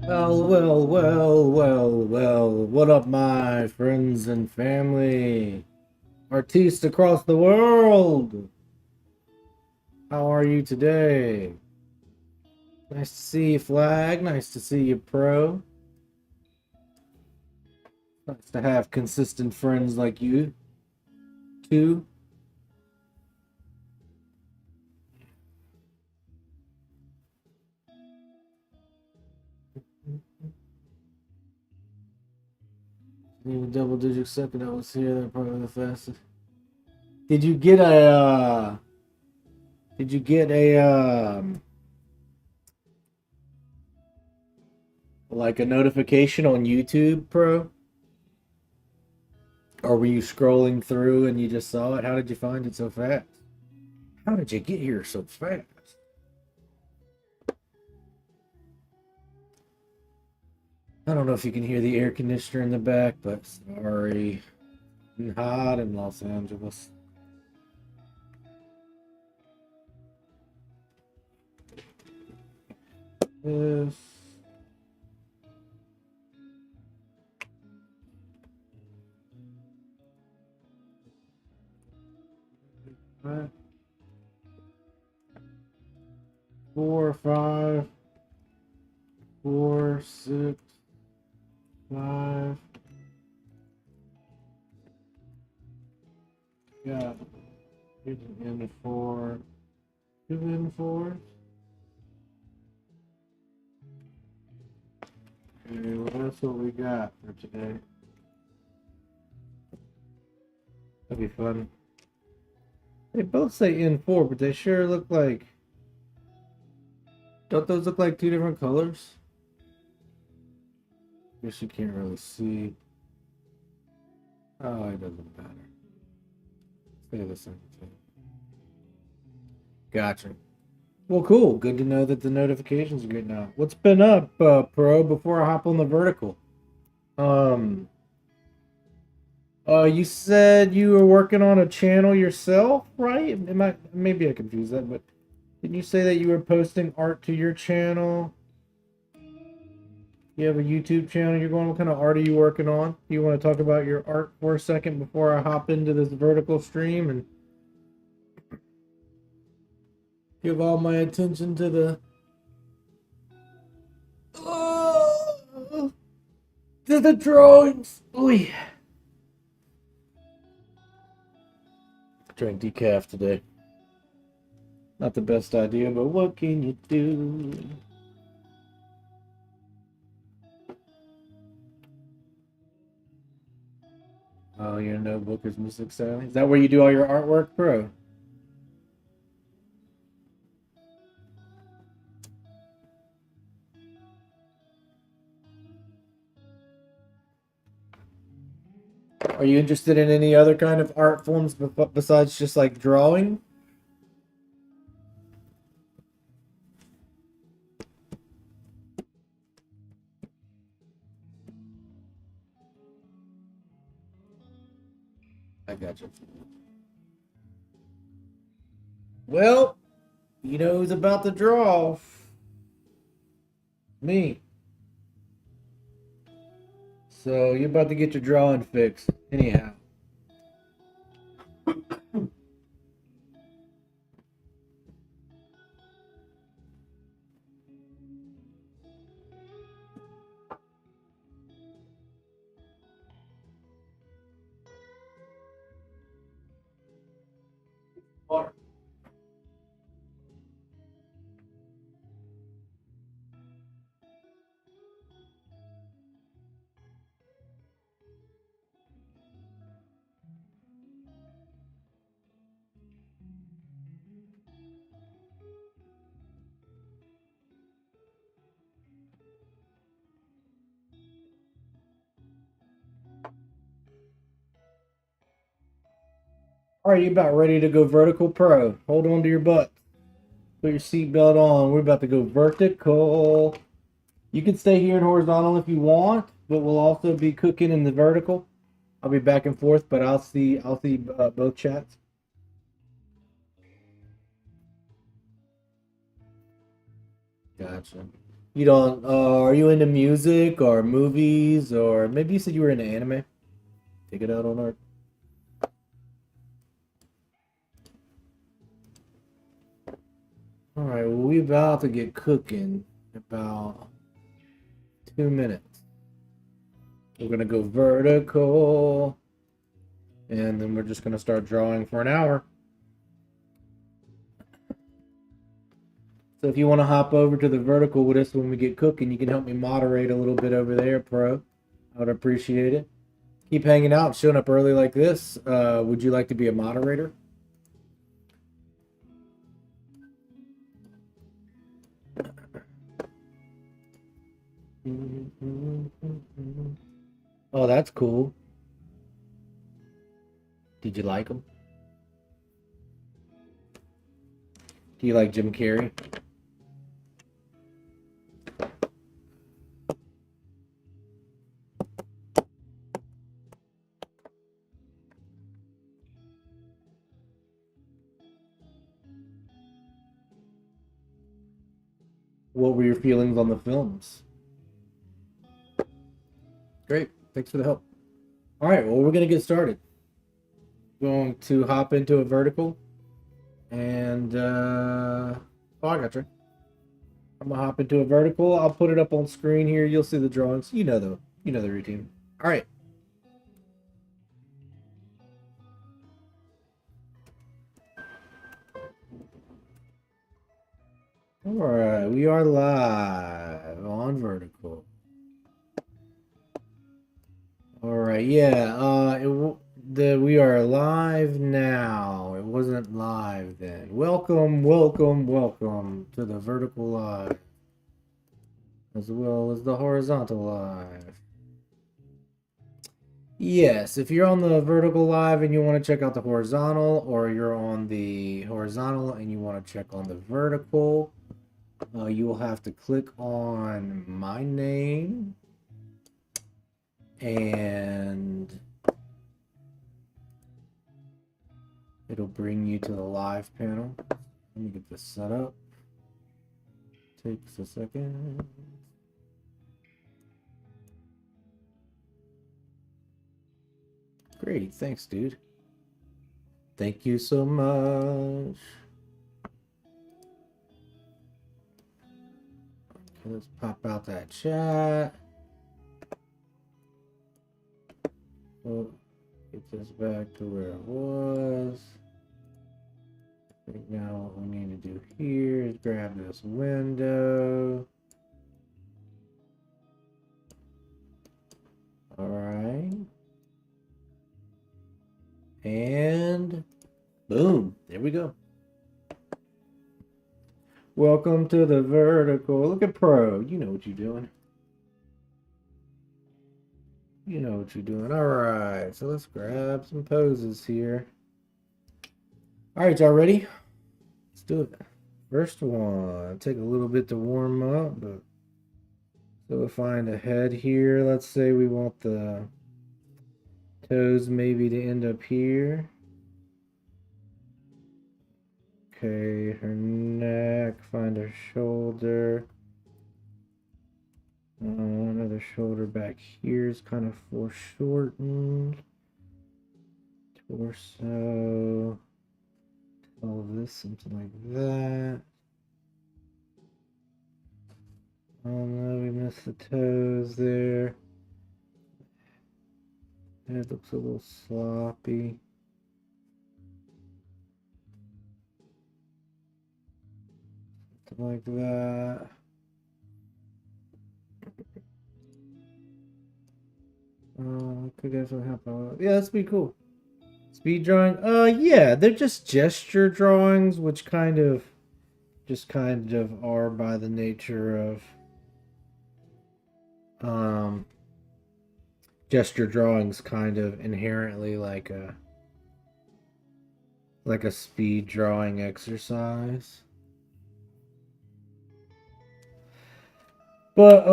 Well. What up, my friends and family? Artistes across the world. How are you today? Nice to see you, Flag. Nice to see you, Pro. Nice to have consistent friends like you, too. Even double digit second, I was here. They're probably the fastest. Did you get a like a notification on YouTube, Pro? Or were you scrolling through and you just saw it? How did you find it so fast? How did you get here so fast? I don't know if you can hear the air conditioner in the back, but sorry. It's hot in Los Angeles. Yes. Right. 4, 5, 4, 6, 5. Yeah. Here's an N4. 2 N4s. Okay, well, that's what we got for today. That'd be fun. They both say N4, but they sure look like. Don't those look like two different colors? Guess you can't really see. Oh, it doesn't matter. Stay the same thing. Gotcha. Well, cool. Good to know that the notifications are good now. What's been up, Pro? Before I hop on the vertical, um, you said you were working on a channel yourself, right? Am I maybe I confused that, but didn't you say that you were posting art to your channel? You have a YouTube channel you're going. What kind of art are you working on? Do you want to talk about your art for a second before I hop into this vertical stream and give all my attention to the drawings? Ooh. Drank decaf today. Not the best idea, but what can you do? Oh, your notebook is Mystic Sally. Is that where you do all your artwork, bro? Are you interested in any other kind of art forms besides just like drawing? I got you. Well, you know who's about to draw? Me. So you're about to get your drawing fixed. Anyhow. All right, you about ready to go vertical, Pro? Hold on to your butt. Put your seatbelt on. We're about to go vertical. You can stay here in horizontal if you want, but we'll also be cooking in the vertical. I'll be back and forth, but I'll see both chats. Gotcha. You don't, are you into music or movies, or maybe you said you were into anime? Take it out on art. All right, well, we about to get cooking in about 2 minutes. We're gonna go vertical, and then we're just gonna start drawing for an hour. So if you want to hop over to the vertical with us when we get cooking, you can help me moderate a little bit over there, Pro. I would appreciate it. Keep hanging out, showing up early like this. Would you like to be a moderator? Oh, that's cool. Did you like him? Do you like Jim Carrey? What were your feelings on the films? Great. Thanks for the help. All right, well, we're going to get started. Going to hop into a vertical. And, oh, I got you. I'm going to hop into a vertical. I'll put it up on screen here. You'll see the drawings. You know the routine. All right. All right, we are live on vertical. All right, yeah. We are live now. It wasn't live then. Welcome, welcome, welcome to the vertical live, as well as the horizontal live. Yes, if you're on the vertical live and you want to check out the horizontal, or you're on the horizontal and you want to check on the vertical, you will have to click on my name and it'll bring you to the live panel. Let me get this set up. Takes a second. Great, thanks, dude. Thank you so much. Okay, let's pop out that chat. Oh, get this back to where it was. I think now what we need to do here is grab this window. All right. And boom, there we go. Welcome to the vertical. Look at Pro. You know what you're doing. You know what you're doing. All right, so let's grab some poses here. All right, y'all ready? Let's do it. First one, take a little bit to warm up, but so we'll find a head here. Let's say we want the toes maybe to end up here. Okay, her neck, find her shoulder. Another shoulder back here is kind of foreshortened. Torso. All this, something like that. Oh no, we missed the toes there. It looks a little sloppy. Something like that. Could definitely happen. Yeah, that's pretty cool. Speed drawing. Yeah, they're just gesture drawings, which just kind of are by the nature of gesture drawings, kind of inherently like a speed drawing exercise. But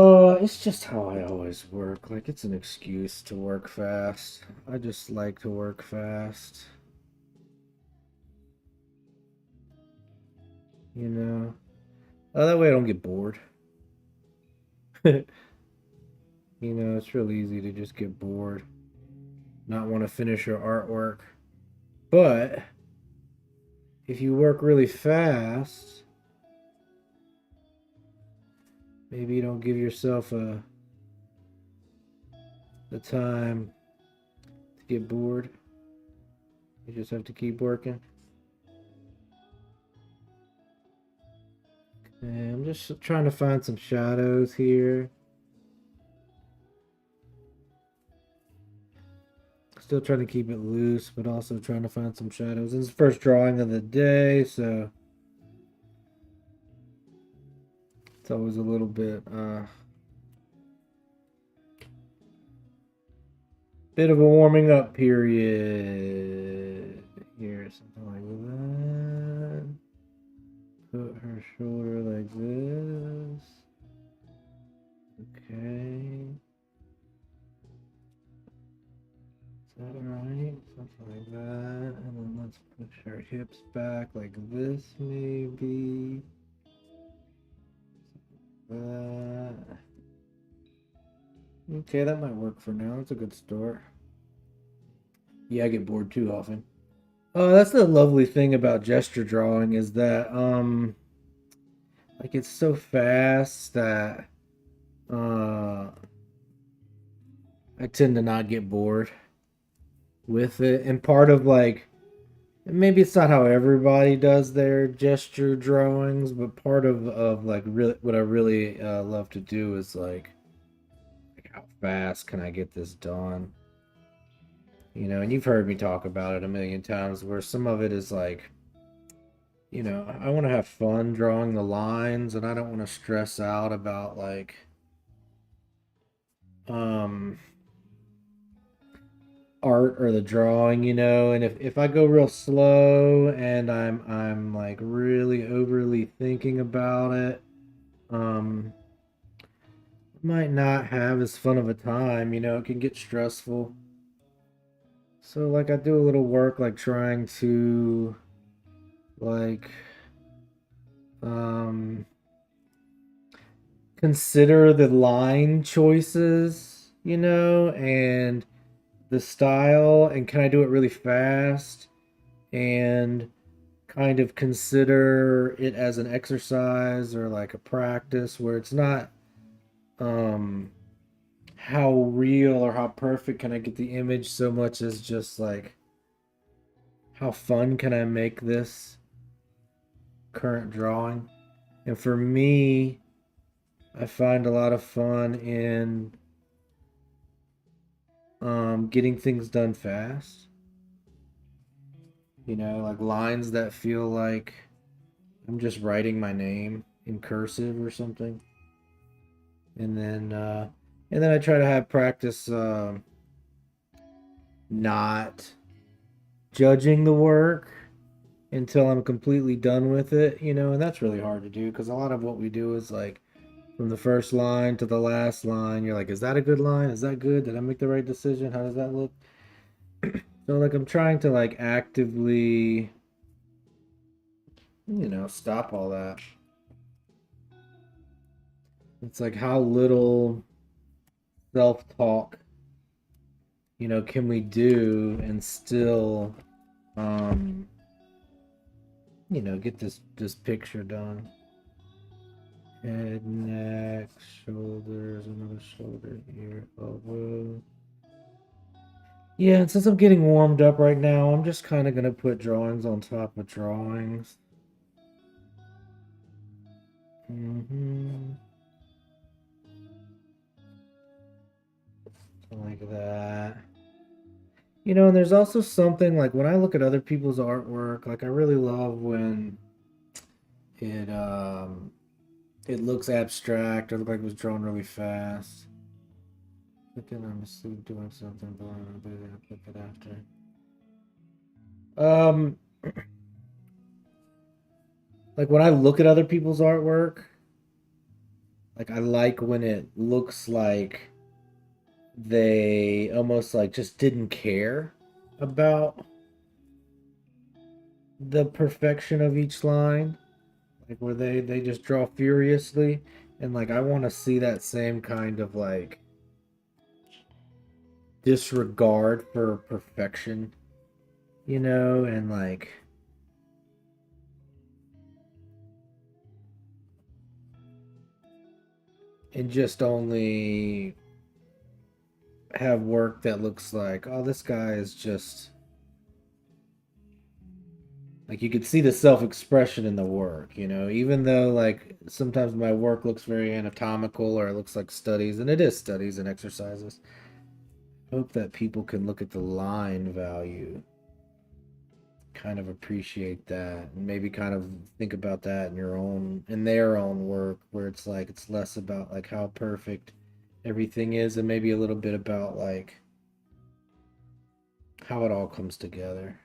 it's just how I always work. Like, it's an excuse to work fast. I just like to work fast. You know? That way I don't get bored. You know, it's real easy to just get bored, not want to finish your artwork. But if you work really fast, maybe you don't give yourself the time to get bored. You just have to keep working. And I'm just trying to find some shadows here. Still trying to keep it loose, but also trying to find some shadows. This is the first drawing of the day, so it's always a little bit of a warming up period. Here, something like that. Put her shoulder like this. Okay. Is that right? Something like that. And then let's push her hips back like this, maybe. That. Okay, that might work for now. That's a good start. Yeah, I get bored too often. That's the lovely thing about gesture drawing is that like it's so fast that uh I tend to not get bored with it. And part of like maybe it's not how everybody does their gesture drawings, but part of like really what I really love to do is like how fast can I get this done? You know, and you've heard me talk about it a million times where some of it is like, you know, I want to have fun drawing the lines and I don't want to stress out about like um art or the drawing, you know, and if I go real slow and I'm like really overly thinking about it, um might not have as fun of a time, you know, it can get stressful. So like I do a little work like trying to like um consider the line choices, you know, and the style, and can I do it really fast and kind of consider it as an exercise or like a practice where it's not um how real or how perfect can I get the image so much as just like how fun can I make this current drawing. And for me, I find a lot of fun in getting things done fast. You know, like lines that feel like I'm just writing my name in cursive or something. And then I try to have practice not judging the work until I'm completely done with it, you know, and that's really hard to do because a lot of what we do is like from the first line to the last line, you're like, is that a good line? Is that good? Did I make the right decision? How does that look? So like I'm trying to like actively, you know, stop all that. It's like how little self-talk, you know, can we do and still um you know, get this picture done. Head, neck, shoulders, another shoulder here, elbow. Yeah, and since I'm getting warmed up right now, I'm just kind of gonna put drawings on top of drawings. Mm-hmm. Like that. You know, and there's also something like when I look at other people's artwork, like I really love when it it looks abstract or look like it was drawn really fast. But then I'm asleep doing something, but I'll click it after. Um, like when I look at other people's artwork, like I like when it looks like they almost like just didn't care about the perfection of each line, like where they just draw furiously, And like I want to see that same kind of like disregard for perfection, and like and just only have work that looks like, oh, this guy is just like you could see the self-expression in the work, even though like sometimes my work looks very anatomical or it looks like studies, and it is studies and exercises. I hope that people can look at the line value, kind of appreciate that, and maybe kind of think about that in their own work, where it's like it's less about like how perfect everything is and maybe a little bit about like how it all comes together.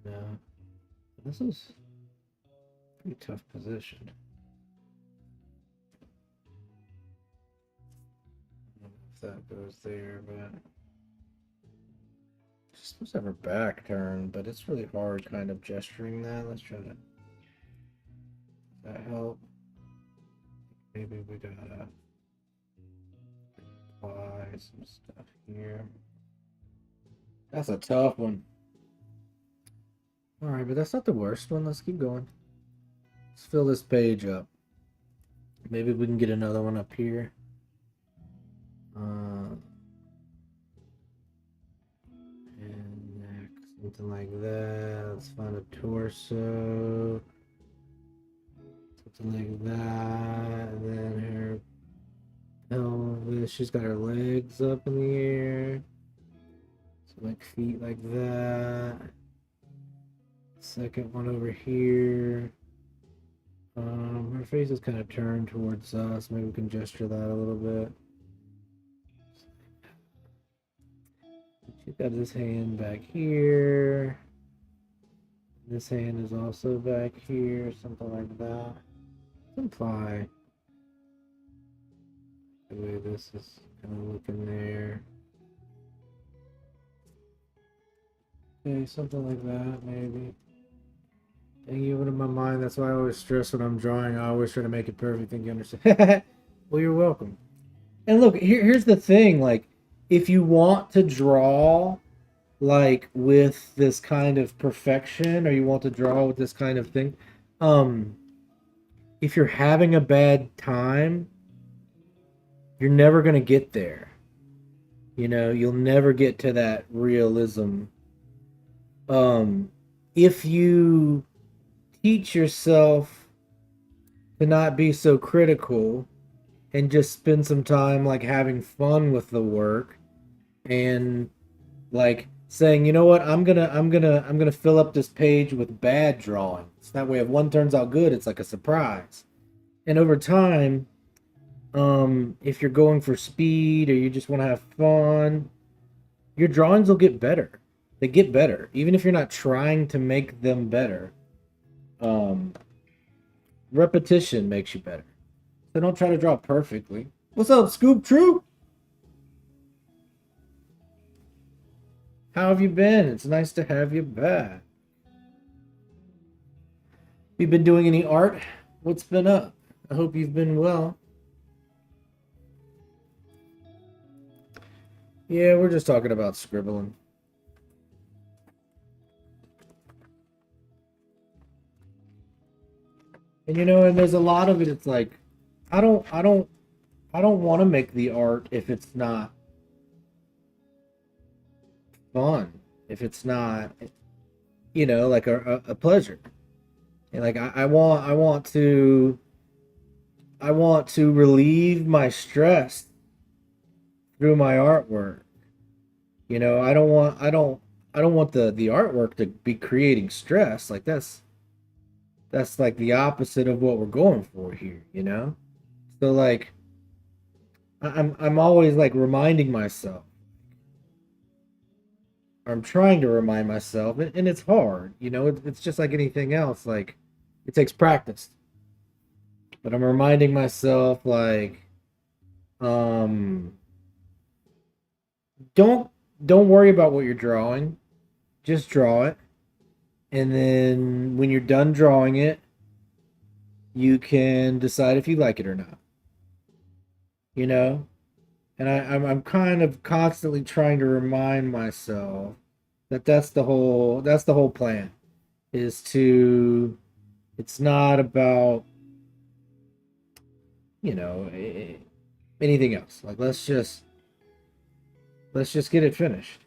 No, this is a pretty tough position. I don't know if that goes there, but she's supposed to have her back turned, but it's really hard kind of gesturing that. Let's try to. Does that help? Maybe we gotta apply some stuff here. That's a tough one. All right, but that's not the worst one. Let's keep going. Let's fill this page up. Maybe we can get another one up here. And next, something like that. Let's find a torso. Something like that. And then her pelvis. She's got her legs up in the air. So like feet like that. Second one over here. Her face is kind of turned towards us. Maybe we can gesture that a little bit. She's got this hand back here. This hand is also back here, something like that. Imply the way this is kind of looking there. Okay, something like that, maybe. Dang, you went in my mind. That's why I always stress when I'm drawing. I always try to make it perfect. Think you understand? Well, you're welcome. And look, here's the thing. Like, if you want to draw, like with this kind of perfection, or you want to draw with this kind of thing, um, if you're having a bad time, you're never gonna get there. You'll never get to that realism. Um, if you teach yourself to not be so critical and just spend some time like having fun with the work and like saying, you know what, I'm gonna fill up this page with bad drawings. That way if one turns out good, it's like a surprise. And over time, if you're going for speed or you just want to have fun, your drawings will get better. They get better even if you're not trying to make them better. um Repetition makes you better. So don't try to draw perfectly. What's up, Scoop Troop? How have you been? It's nice to have you back. You been doing any art? What's been up? I hope you've been well. Yeah, we're just talking about scribbling. And and there's a lot of it. It's like, I don't, I don't, I don't want to make the art if it's not fun, if it's not, like a pleasure. And like I want to relieve my stress through my artwork. I don't want the artwork to be creating stress. Like that's like the opposite of what we're going for here. So like I'm always like reminding myself. I'm trying to remind myself, and it's hard. It's just like anything else. Like it takes practice. But I'm reminding myself like um don't don't worry about what you're drawing. Just draw it And then when you're done drawing it, you can decide if you like it or not. You know? And I'm kind of constantly trying to remind myself that that's the whole plan is to it's not about, you know, anything else. Like let's just get it finished.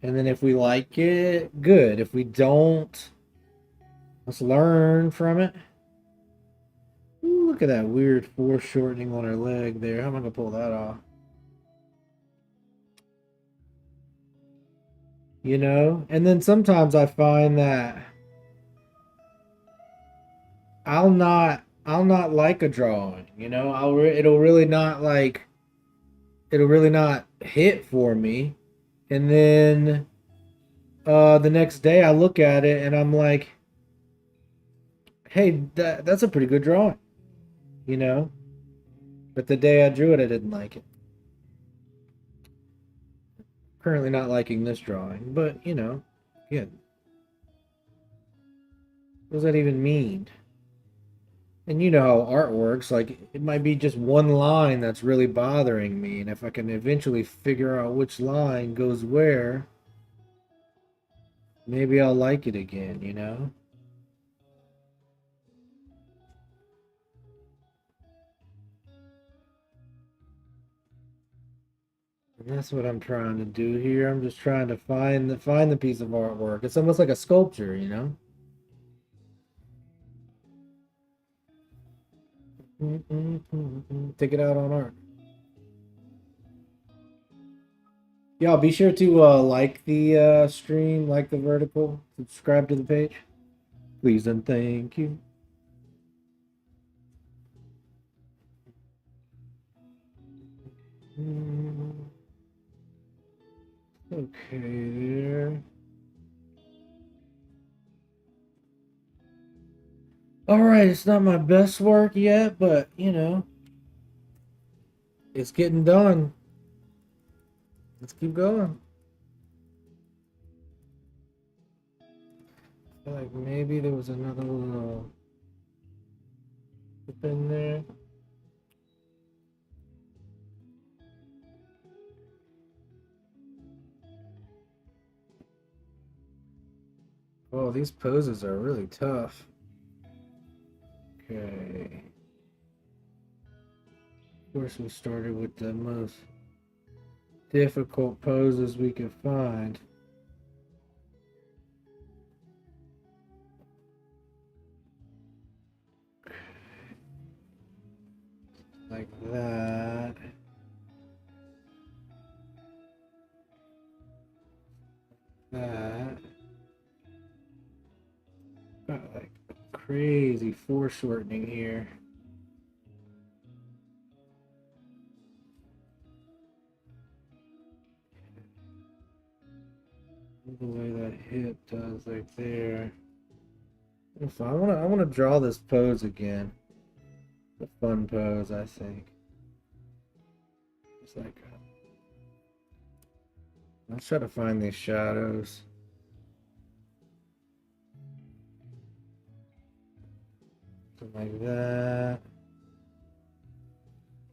And then if we like it, good. If we don't, let's learn from it. Ooh, look at that weird foreshortening on her leg there. How am I gonna pull that off? You know? And then sometimes I find that I'll not like a drawing, you know? It'll really not hit for me. And then the next day I look at it and I'm like, "Hey, that's a pretty good drawing." You know? But the day I drew it I didn't like it. Currently not liking this drawing, but you know, again, what does that even mean? And you know how art works, like it might be just one line that's really bothering me, and if I can eventually figure out which line goes where, maybe I'll like it again, you know? And that's what I'm trying to do here. I'm just trying to find the piece of artwork. It's almost like a sculpture, you know? Take it out on art. Y'all be sure to like the stream, like the vertical, subscribe to the page. Please and thank you. Okay, there. All right, it's not my best work yet, but you know, it's getting done. Let's keep going. I feel like maybe there was another little tip in there. Oh, these poses are really tough. Okay. Of course, we started with the most difficult poses we could find. Like that. That. Got like crazy foreshortening here. The way that hip does like there. So I wanna draw this pose again. The fun pose, I think. It's like let's try to find these shadows. Something like that.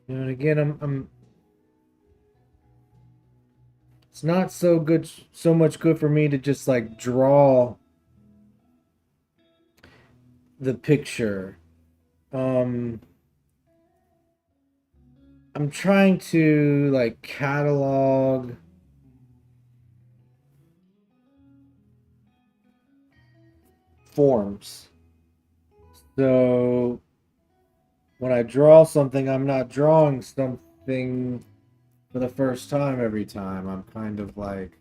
You know, and again, I'm. It's not so good, so much good for me to just like draw the picture. Um, I'm trying to like catalog forms. So when I draw something, I'm not drawing something for the first time every time. I'm kind of like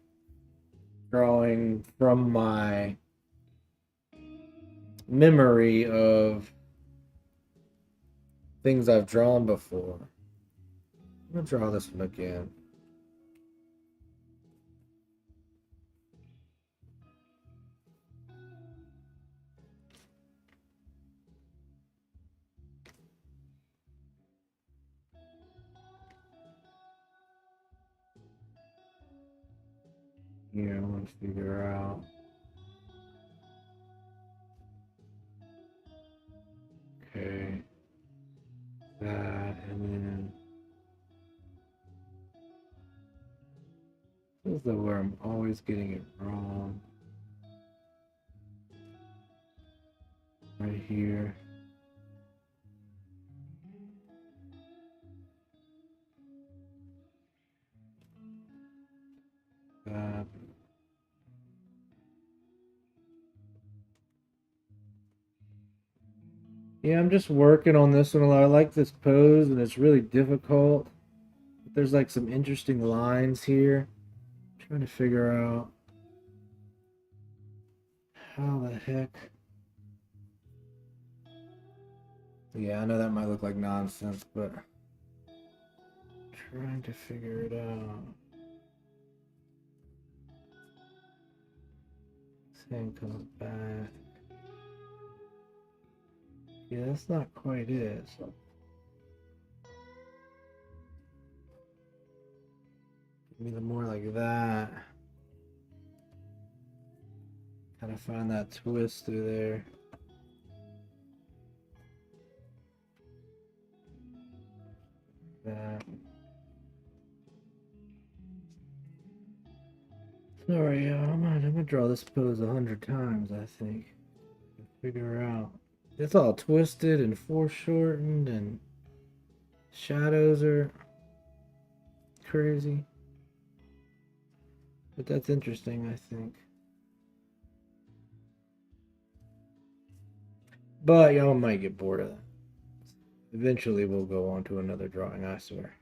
drawing from my memory of things I've drawn before. I'm gonna draw this one again. Here, I want to figure out. is the where I'm always getting it wrong. Right here. That. Yeah, I'm just working on this one a lot. I like this pose, and it's really difficult. But there's like some interesting lines here. I'm trying to figure out how the heck. Yeah, I know that might look like nonsense, but trying to figure it out. Same comes back. Yeah, that's not quite it. So give me the more like that. Kind of find that twist through there. That. Sorry, I'm gonna draw this pose 100 times, I think. Figure out. It's all twisted and foreshortened, and shadows are crazy. But that's interesting, I think. But y'all might get bored of that. Eventually, we'll go on to another drawing, I swear.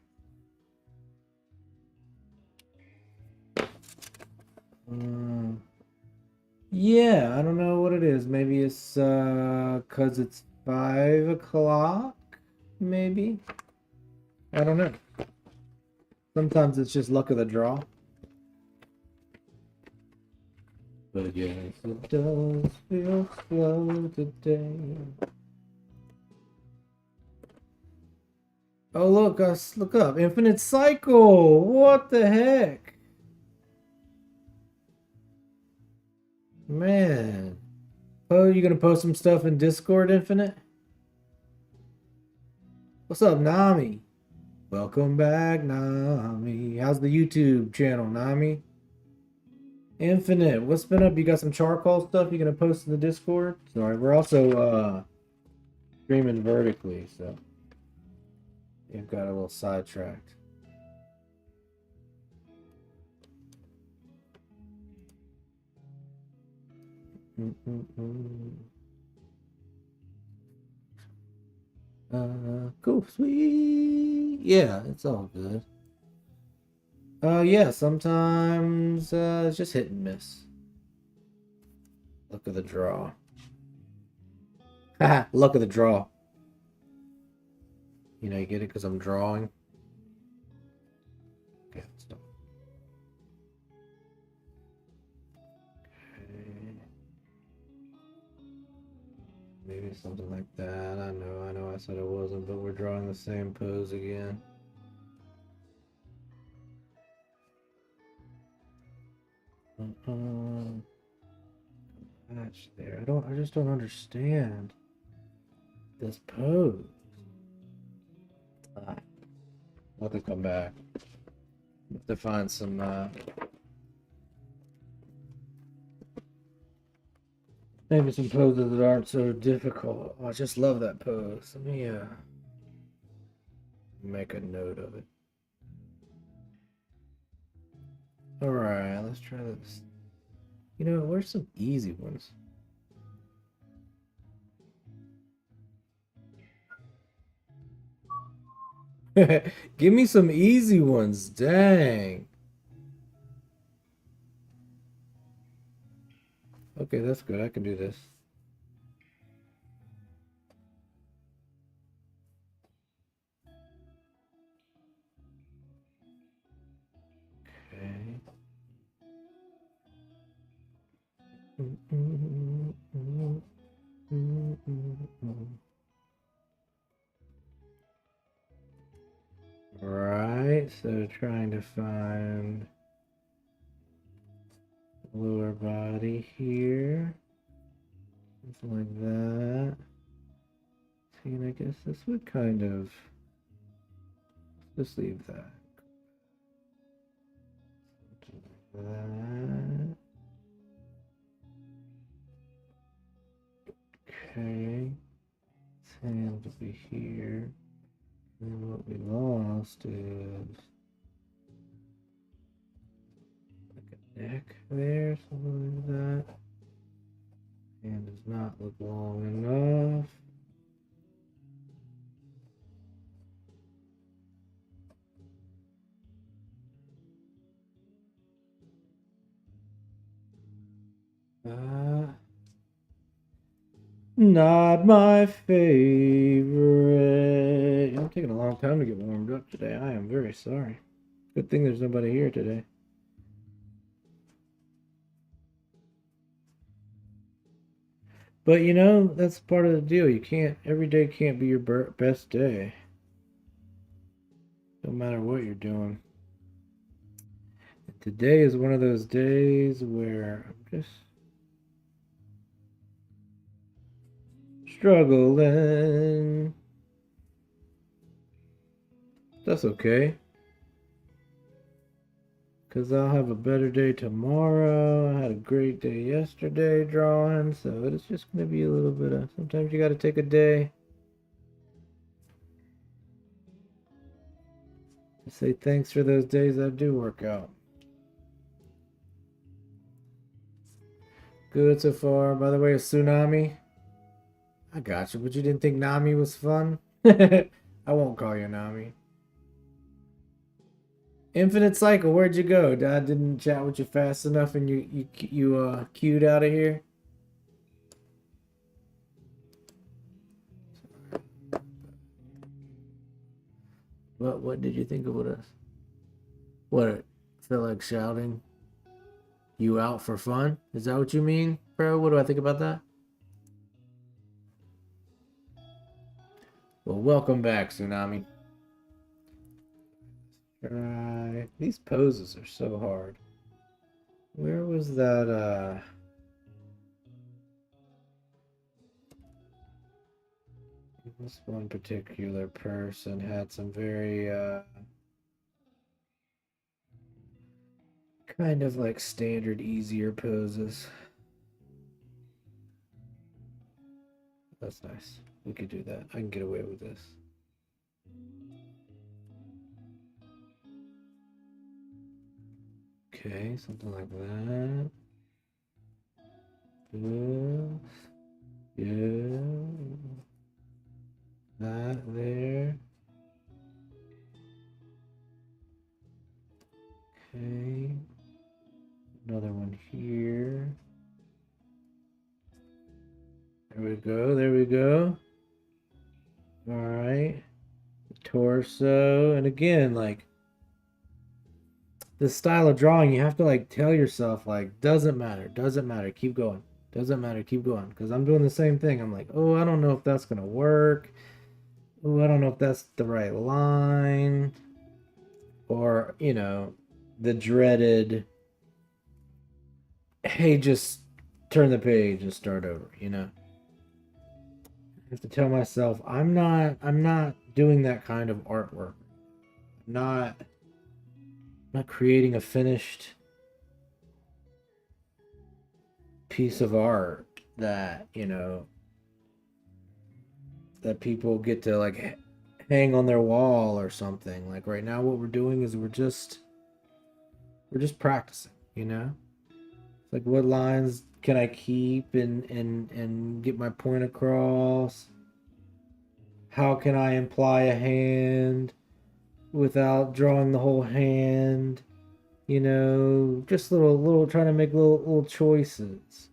Yeah, I don't know what it is. Maybe it's cause it's 5 o'clock. Maybe. I don't know. Sometimes it's just luck of the draw. But yes, it does feel slow today. Oh look, look up. Infinite Cycle! What the heck? Man. Oh, you gonna post some stuff in Discord, Infinite? What's up, Nami? Welcome back, Nami. How's the YouTube channel, Nami? Infinite, what's been up? You got some charcoal stuff you gonna post in the Discord? Sorry, we're also streaming vertically, so you've got a little sidetracked. Cool, sweet. Yeah, it's all good. Yeah, sometimes it's just hit and miss. Luck of the draw. Haha, luck of the draw. You know, you get it because I'm drawing. Okay, stop. Okay. Maybe something like that. I know I said it wasn't, but we're drawing the same pose again. Match there. I just don't understand this pose. I'll have to come back. I'll have to find some maybe some poses that aren't so difficult. Oh, I just love that pose. Let me make a note of it. Alright, let's try this. You know, where's some easy ones? Give me some easy ones, dang. Okay, that's good. I can do this. Okay. Right, so trying to find lower body here. Something like that. See, and I guess this would kind of just leave that. that. Okay. His hand will be here. And what we lost is like a neck there, something like that. Hand does not look long enough. Not my favorite. I'm taking a long time to get warmed up today. I am very sorry. Good thing there's nobody here today. But you know, that's part of the deal. You can't, every day can't be your best day. No matter what you're doing. Today is one of those days where I'm just struggling. That's okay. Because I'll have a better day tomorrow. I had a great day yesterday drawing. So it's just going to be a little bit of, sometimes you got to take a day to say thanks for those days that do work out. Good so far. By the way, a tsunami. I got you, but you didn't think Nami was fun? I won't call you Nami. Infinite Cycle, where'd you go? I didn't chat with you fast enough and you queued out of here? What did you think of us? What, feel like shouting? You out for fun? Is that what you mean, bro? What do I think about that? Well, welcome back, Tsunami. Right. These poses are so hard. Where was that, this one particular person had some very, kind of like standard, easier poses. That's nice. We could do that. I can get away with this. Okay, something like that. Yes. Yeah. That there. Okay. Another one here. There we go. There we go. All right. The torso. And again, like, this style of drawing, you have to like tell yourself, like, doesn't matter, keep going. Doesn't matter, keep going. Because I'm doing the same thing. I'm like, oh, I don't know if that's gonna work. Oh, I don't know if that's the right line. Or, you know, the dreaded, hey, just turn the page and start over, you know. I have to tell myself, I'm not doing that kind of artwork. I'm not creating a finished piece of art that, you know, that people get to like hang on their wall or something. Like right now what we're doing is we're just practicing, you know? Like what lines can I keep and get my point across? How can I imply a hand without drawing the whole hand? You know, just little trying to make little choices.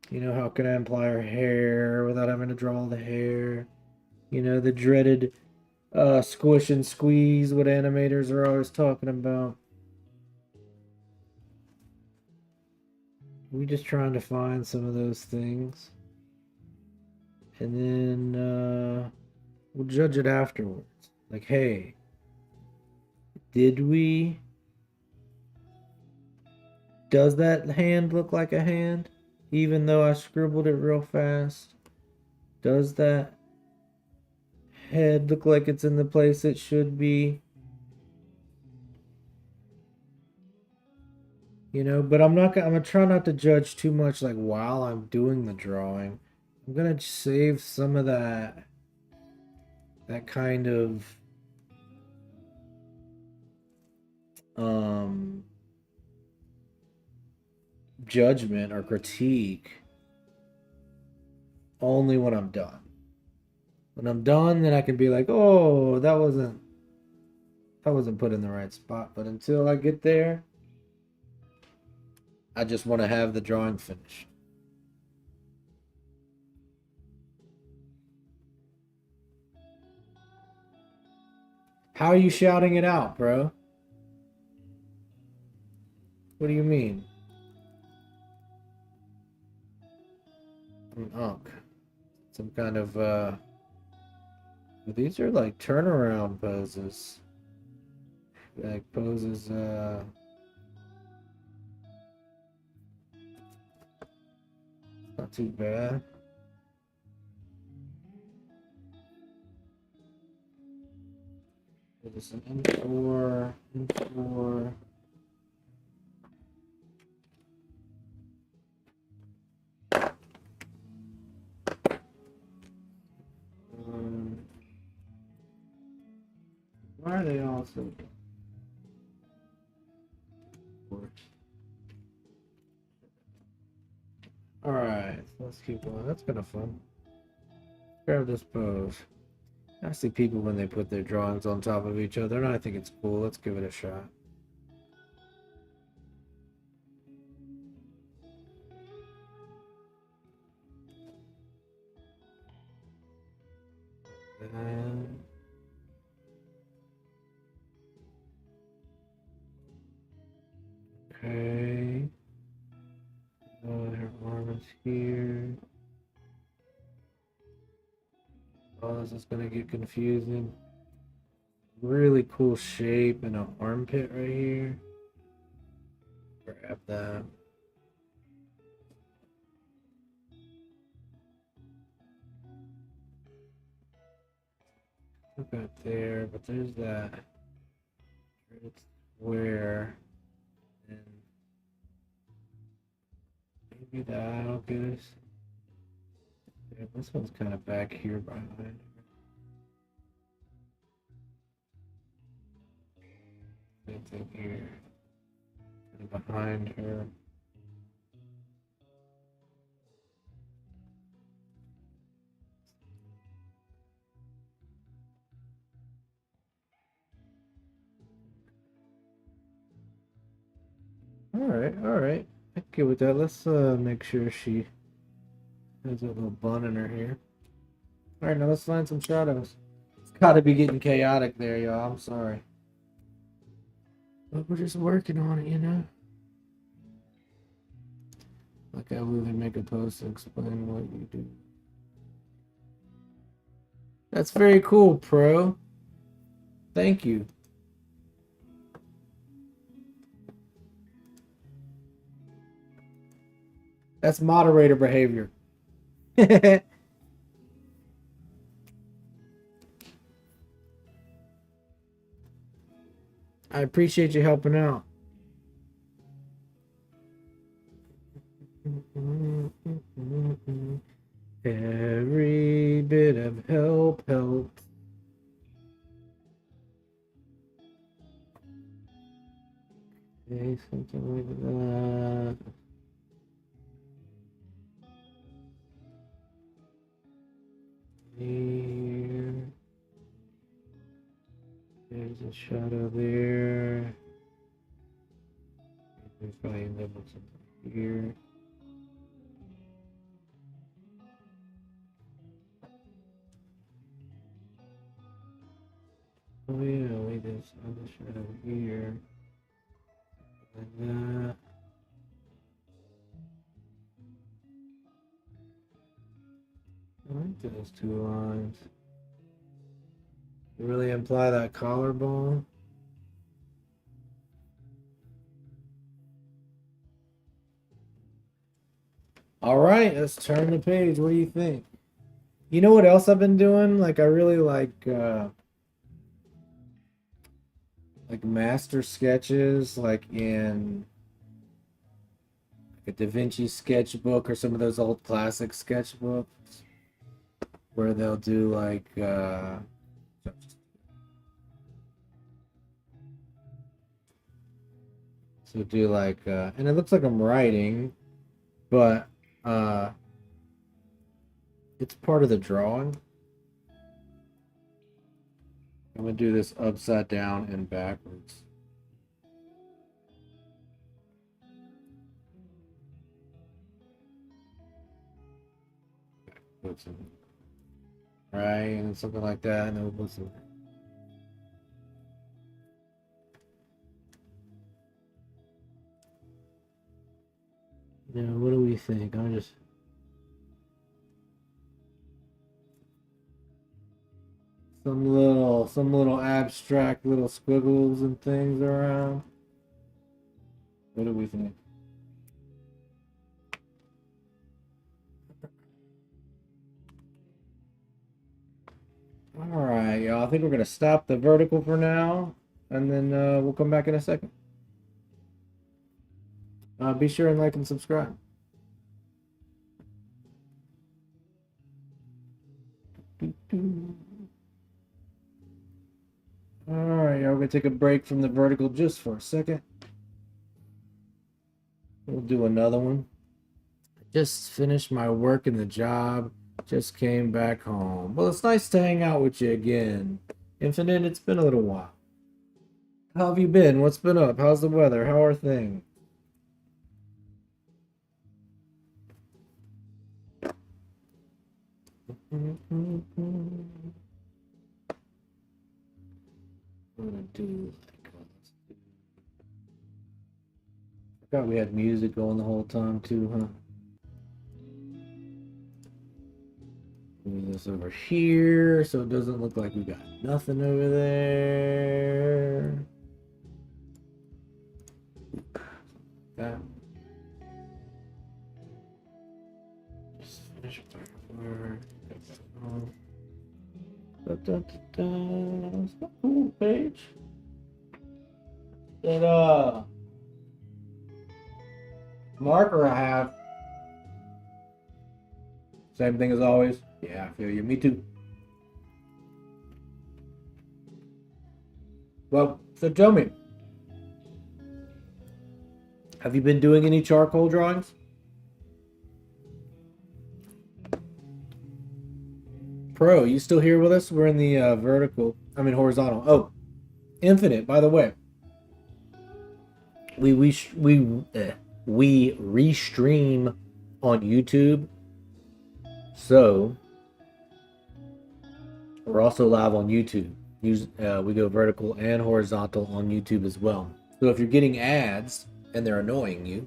You know, how can I imply her hair without having to draw the hair? You know, the dreaded squish and squeeze, what animators are always talking about. We just trying to find some of those things. And then we'll judge it afterwards. Like, hey, does that hand look like a hand? Even though I scribbled it real fast? Does that head look like it's in the place it should be? You know, but I'm gonna try not to judge too much like while I'm doing the drawing. I'm gonna save some of that kind of um judgment or critique only when I'm done. When I'm done, then I can be like, "Oh, that wasn't put in the right spot." But until I get there, I just want to have the drawing finished. How are you shouting it out, bro? What do you mean? An unk. Some kind of these are like turnaround poses. Like poses not too bad. There's an M4, M4. Why are they all so? All right, let's keep going. That's kind of fun. Grab this pose. I see people when they put their drawings on top of each other, and I think it's cool. Let's give it a shot. And okay. Her arm is here. Oh, this is gonna get confusing. Really cool shape and an armpit right here. Grab that. Look at there, but there's that. It's where, and maybe that'll get us. Yeah, this one's kind of back here behind her. Same thing here. And behind her. All right. I can get with that. Let's make sure she has a little bun in her hair. All right, now let's find some shadows. It's got to be getting chaotic there, y'all. I'm sorry. But we're just working on it, you know? Like I will make a post to explain what you do. That's very cool, pro. Thank you. That's moderator behavior. I appreciate you helping out. Every bit of help helps. Okay, something like that. Here. There's a shadow there. We probably end up with something here. Oh yeah, we did other shadow here. Like that. I like those two lines. You really imply that collarbone. All right, let's turn the page. What do you think? You know what else I've been doing? Like I really like master sketches, like in a Da Vinci sketchbook or some of those old classic sketchbooks where they'll do like so do like and it looks like I'm writing, but it's part of the drawing. I'm gonna do this upside down and backwards. Put some right and something like that, and then we'll put some. Yeah, what do we think? I'm just some little abstract little squiggles and things around. What do we think? All right, y'all. I think we're gonna stop the vertical for now, and then we'll come back in a second. Be sure and like and subscribe. All right, y'all. We're gonna take a break from the vertical just for a second. We'll do another one. Just finished my work in the job. Just came back home. Well, it's nice to hang out with you again. Infinite, it's been a little while. How have you been? What's been up? How's the weather? How are things? I'm gonna do like I forgot we had music going the whole time too, huh? Move this over here so it doesn't look like we got nothing over there. That. Just finish work. It's a cool page. That marker I have. Same thing as always. Yeah, I feel you. Me too. Well, so tell me, have you been doing any charcoal drawings? Pro, you still here with us? We're in the horizontal. Oh, infinite. By the way, we restream on YouTube, so we're also live on YouTube. We go vertical and horizontal on YouTube as well. So if you're getting ads and they're annoying you,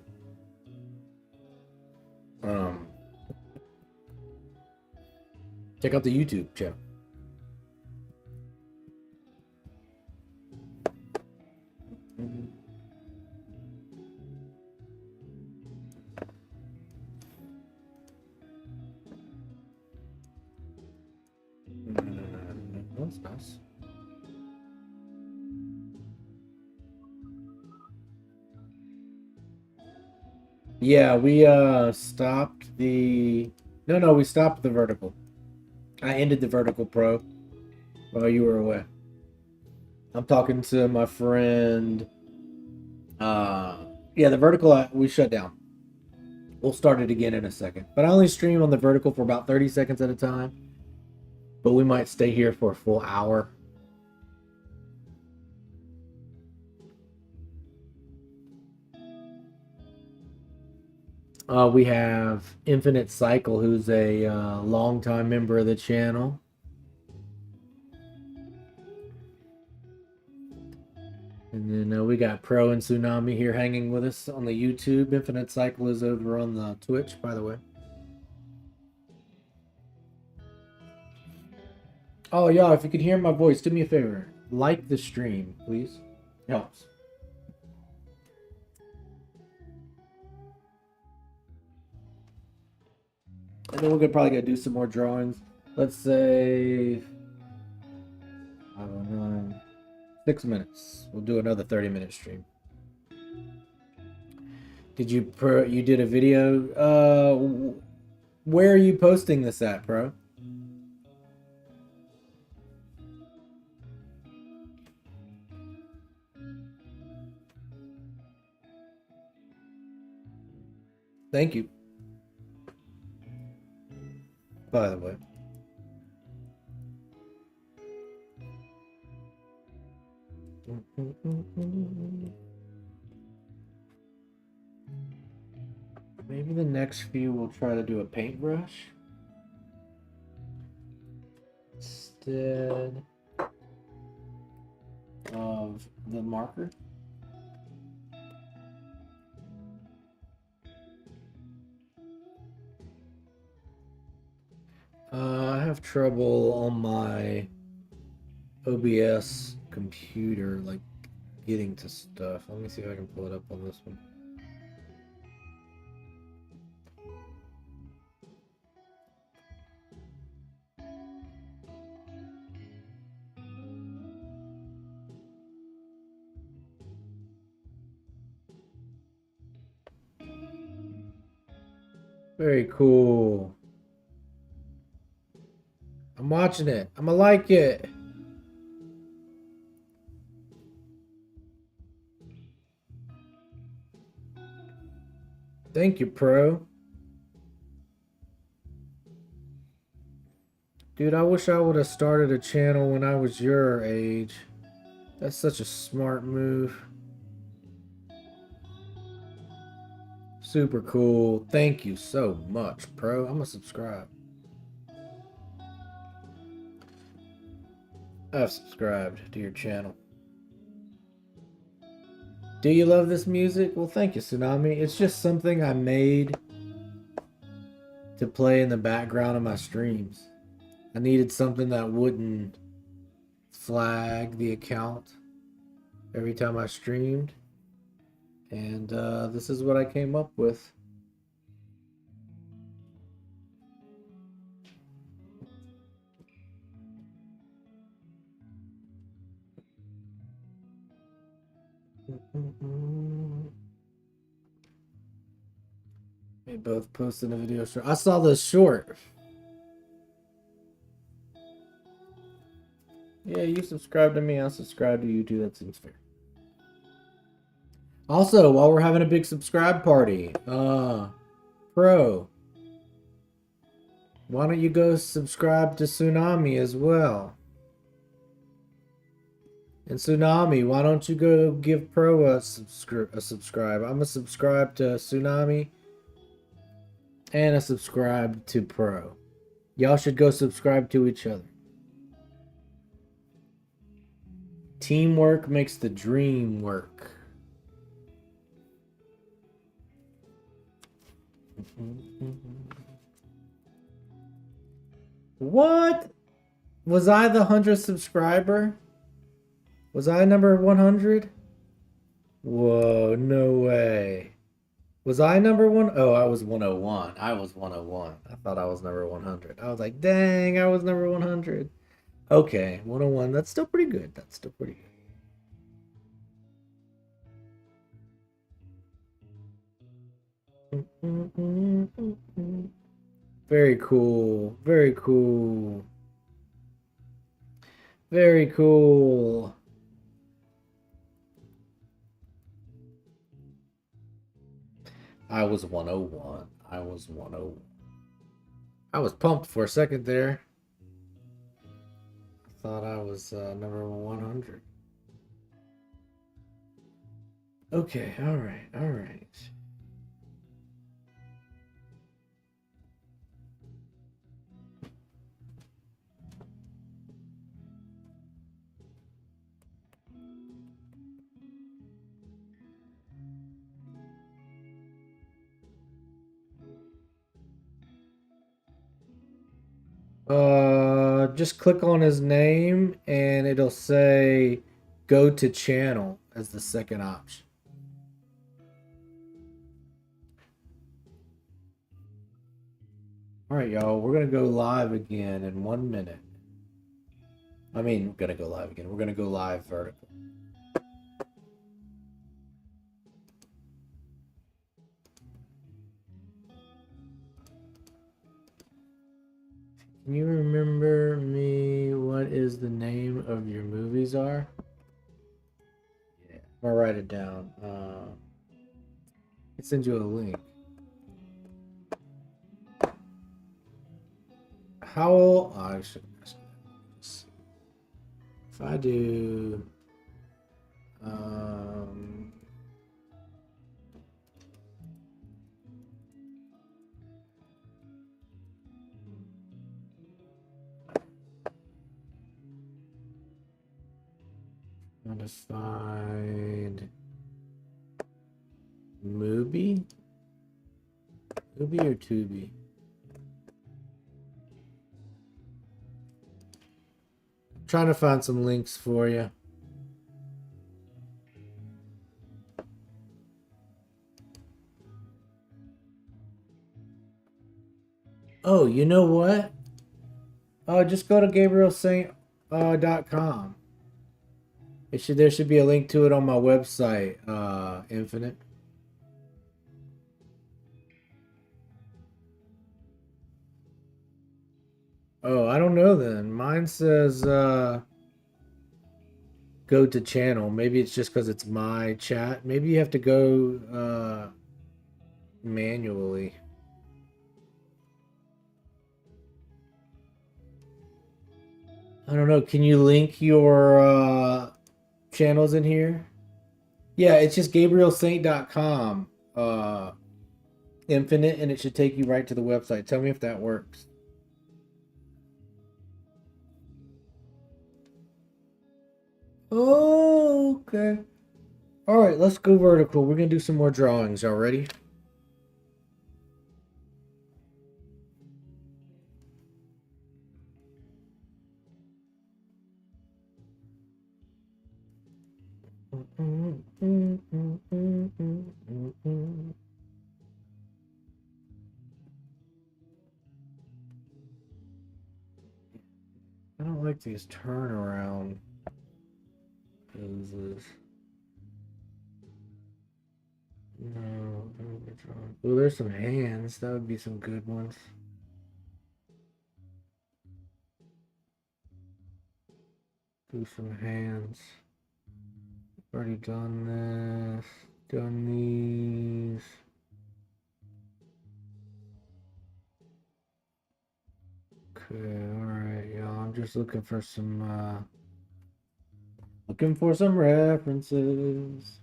check out the YouTube channel. That's nice. Yeah, we stopped the we stopped the vertical. I ended the vertical pro while you were away. I'm talking to my friend. Yeah, the vertical we shut down. We'll start it again in a second. But I only stream on the vertical for about 30 seconds at a time. But we might stay here for a full hour. We have Infinite Cycle, who's a longtime member of the channel. And then we got Pro and Tsunami here hanging with us on the YouTube. Infinite Cycle is over on the Twitch, by the way. Oh, y'all, if you could hear my voice, do me a favor. Like the stream, please. Helps. And then we're probably going to do some more drawings. Let's say, I don't know, 6 minutes. We'll do another 30-minute stream. Did you did a video? Where are you posting this at, bro? Thank you. By the way. Maybe the next few we'll try to do a paintbrush instead of the marker. I have trouble on my OBS computer, like getting to stuff. Let me see if I can pull it up on this one. Very cool. I'm watching it. I'm gonna like it. Thank you, Pro. Dude, I wish I would have started a channel when I was your age. That's such a smart move. Super cool. Thank you so much, Pro. I'm gonna subscribe. I've subscribed to your channel. Do you love this music? Well, thank you, Tsunami. It's just something I made to play in the background of my streams. I needed something that wouldn't flag the account every time I streamed. And this is what I came up with. They both posted a video short. I saw the short. Yeah, you subscribe to me, I'll subscribe to you too. That seems fair. Also, while we're having a big subscribe party, Pro, why don't you go subscribe to Tsunami as well? And Tsunami, why don't you go give Pro a subscribe? I'm a subscribe to Tsunami and a subscribe to Pro. Y'all should go subscribe to each other. Teamwork makes the dream work. What? Was I the 100th subscriber? Was I number 100? Whoa, no way. Was I number one? Oh, I was 101. I was 101. I thought I was number 100. I was like, dang, I was number 100. Okay, 101. That's still pretty good. That's still pretty good. Very cool. Very cool. Very cool. I was 101. I was 101. I was pumped for a second there. I thought I was number 100. Okay, all right, all right. Just click on his name and it'll say go to channel as the second option. All right, y'all, we're gonna go live again in 1 minute. I mean, we're gonna go live again. We're gonna go live vertical. Can you remember me what is the name of your movies are? Yeah. I'm gonna write it down. I send you a link. How old? Oh, I should ask this. If I do, um, modified movie, movie or Tubi? I'm trying to find some links for you. Oh, you know what? Oh, just go to GabrielSaint.com. There should be a link to it on my website, Infinite. Oh, I don't know then. Mine says go to channel. Maybe it's just because it's my chat. Maybe you have to go manually. I don't know. Can you link your channels in here? Yeah, it's just GabrielSaint.com, Infinite, and it should take you right to the website. Tell me if that works. Oh, okay. All right, let's go vertical. We're gonna do some more drawings. Y'all ready? I don't like these turnaround poses. No. Oh, there's some hands. That would be some good ones. Do some hands. Already done this. Done these. Okay, alright, y'all. I'm just looking for some references.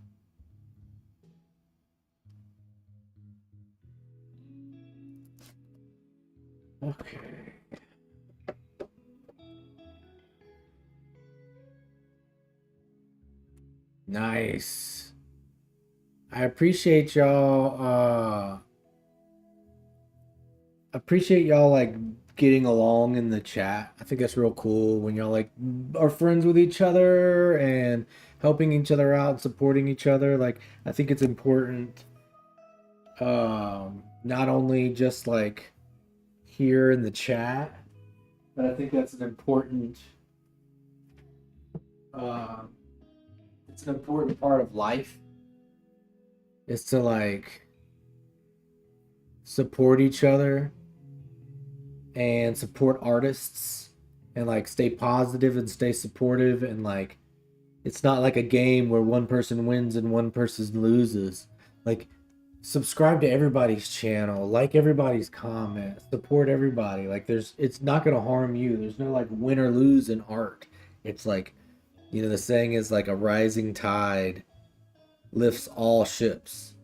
Okay. Nice. I appreciate y'all like getting along in the chat. I think that's real cool when y'all like are friends with each other and helping each other out, supporting each other. Like I think it's important not only just like here in the chat, but I think that's an important uh it's an important part of life is to like support each other and support artists and like stay positive and stay supportive and like it's not like a game where one person wins and one person loses. Like subscribe to everybody's channel, like everybody's comment, support everybody. Like it's not going to harm you. There's no like win or lose in art. It's like, the saying is like a rising tide lifts all ships.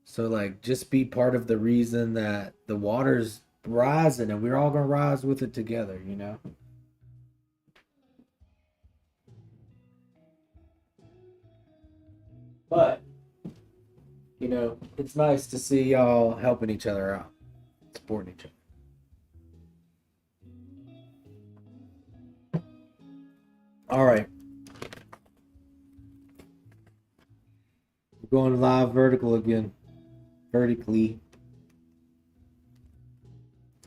So like just be part of the reason that the water's rising and we're all gonna rise with it together. But it's nice to see y'all helping each other out, supporting each other. All right. We're going live vertical again. Vertically.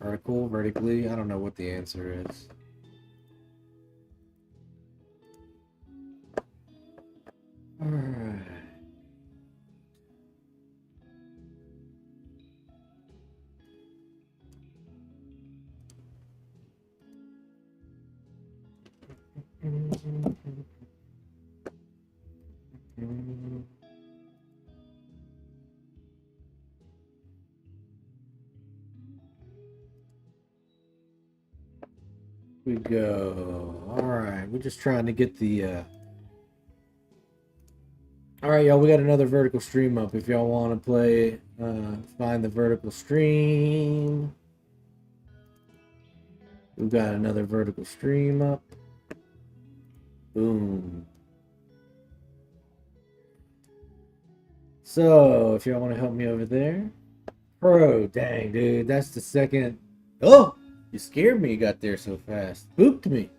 Vertical, vertically. I don't know what the answer is. All right. We go. All right, we're just trying to get the. All right, y'all. We got another vertical stream up. If y'all want to play, find the vertical stream. We've got another vertical stream up. Boom. So, if y'all want to help me over there, Pro, dang, dude, that's the second. Oh, you scared me. You got there so fast. Spooked me.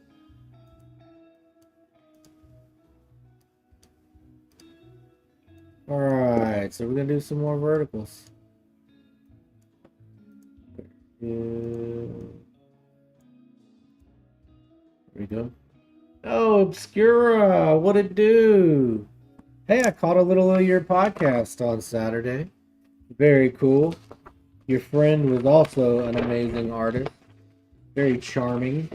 All right, so we're gonna do some more verticals. Here we go. Oh, Obscura, what it do? Hey, I caught a little of your podcast on Saturday. Very cool. Your friend was also an amazing artist. Very charming.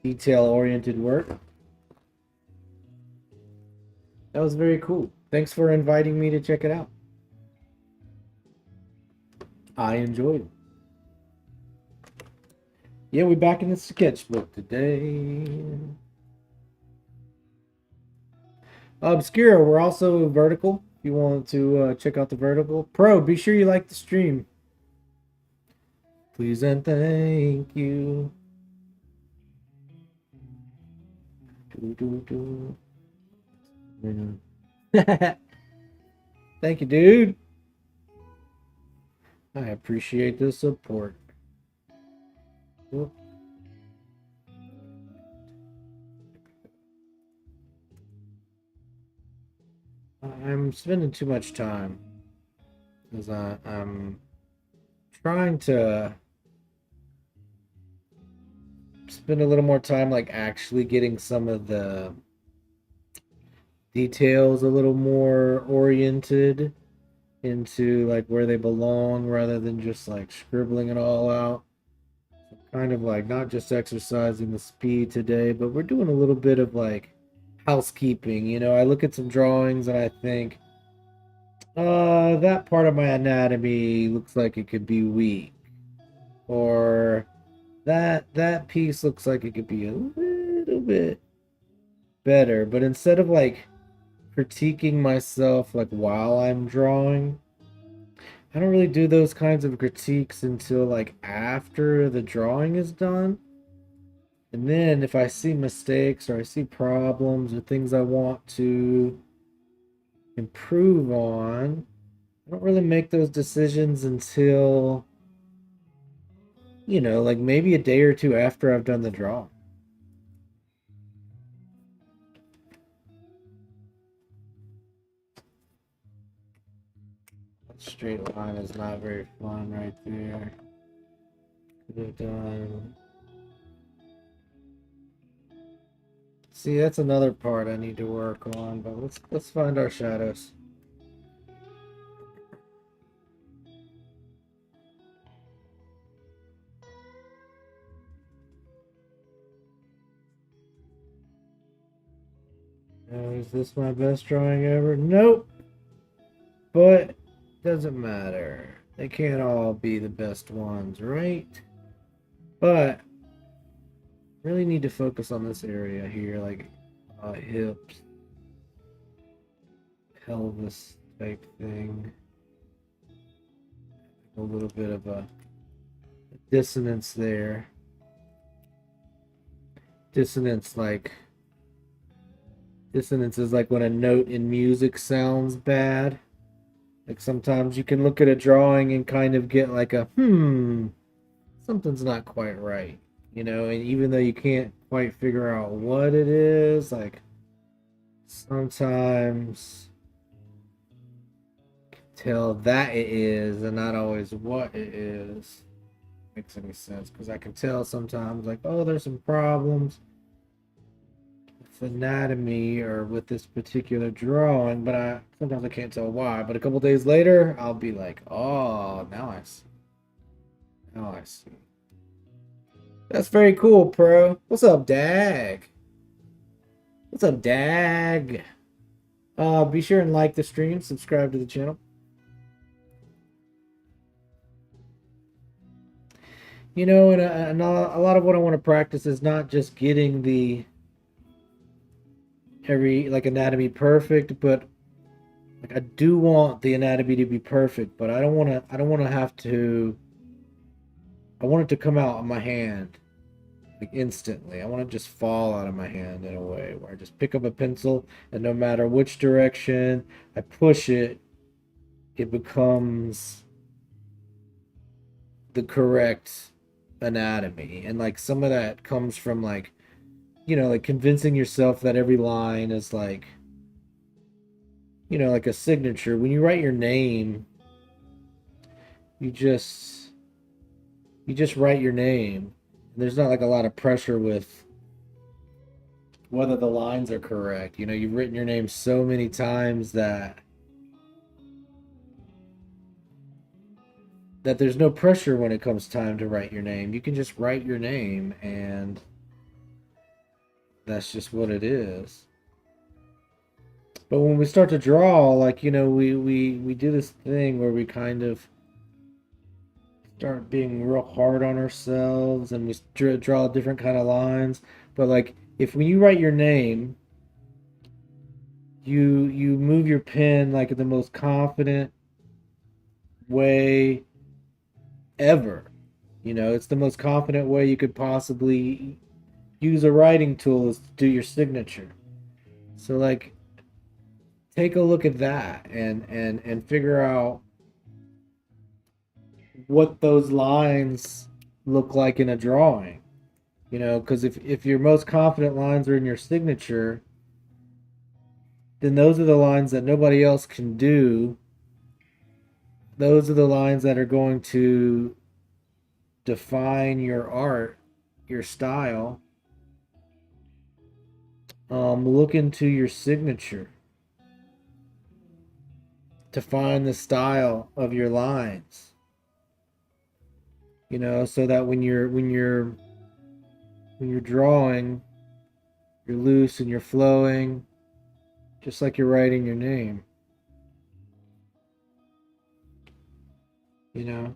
Detail-oriented work. That was very cool. Thanks for inviting me to check it out. I enjoyed it. Yeah, we're back in the sketchbook today. Obscura, we're also vertical. If you want to check out the vertical. Pro, be sure you like the stream. Please and thank you. Thank you, dude. I appreciate the support. I'm spending too much time because I'm trying to spend a little more time like actually getting some of the details a little more oriented into like where they belong rather than just like scribbling it all out. Kind of like not just exercising the speed today, but we're doing a little bit of like housekeeping. You know, I look at some drawings and I think, that part of my anatomy looks like it could be weak. Or that piece looks like it could be a little bit better. But instead of like critiquing myself like while I'm drawing, I don't really do those kinds of critiques until like after the drawing is done. And then if I see mistakes or I see problems or things I want to improve on, I don't really make those decisions until, you know, like maybe a day or two after I've done the drawing. That straight line is not very fun right there. Could have done. See, that's another part I need to work on, but let's find our shadows. Is this my best drawing ever? Nope. But doesn't matter. They can't all be the best ones, right? But really need to focus on this area here, like hips, pelvis type thing. A little bit of a dissonance there. Dissonance is like when a note in music sounds bad. Like sometimes you can look at a drawing and kind of get like a something's not quite right, you know, and even though you can't quite figure out what it is, like sometimes you can tell that it is and not always what it is. Makes any sense, because I can tell sometimes like, oh, there's some problems with anatomy or with this particular drawing, but I sometimes I can't tell why. But a couple days later I'll be like, oh, now I see. That's very cool, Pro. What's up, Dag? What's up, Dag? Be sure and like the stream, subscribe to the channel. You know, and a lot of what I want to practice is not just getting the every like anatomy perfect, but like I do want the anatomy to be perfect, but I don't want to have to I want it to come out of my hand like instantly. I want to just fall out of my hand in a way where I just pick up a pencil and no matter which direction I push it, it becomes the correct anatomy. And like some of that comes from like, you know, like convincing yourself that every line is like, you know, like a signature. When you write your name, you just you just write your name. There's not like a lot of pressure with whether the lines are correct. You know, you've written your name so many times that there's no pressure when it comes time to write your name. You can just write your name and that's just what it is. But when we start to draw, like, you know, we do this thing where we kind of start being real hard on ourselves and we draw different kind of lines. But like if when you write your name, you move your pen like in the most confident way ever. You know, it's the most confident way you could possibly use a writing tool is to do your signature. So like take a look at that and figure out what those lines look like in a drawing. You know, because if your most confident lines are in your signature, then those are the lines that nobody else can do. Those are the lines that are going to define your art, your style. Look into your signature to find the style of your lines. You know, so that when you're drawing, you're loose and you're flowing, just like you're writing your name. You know.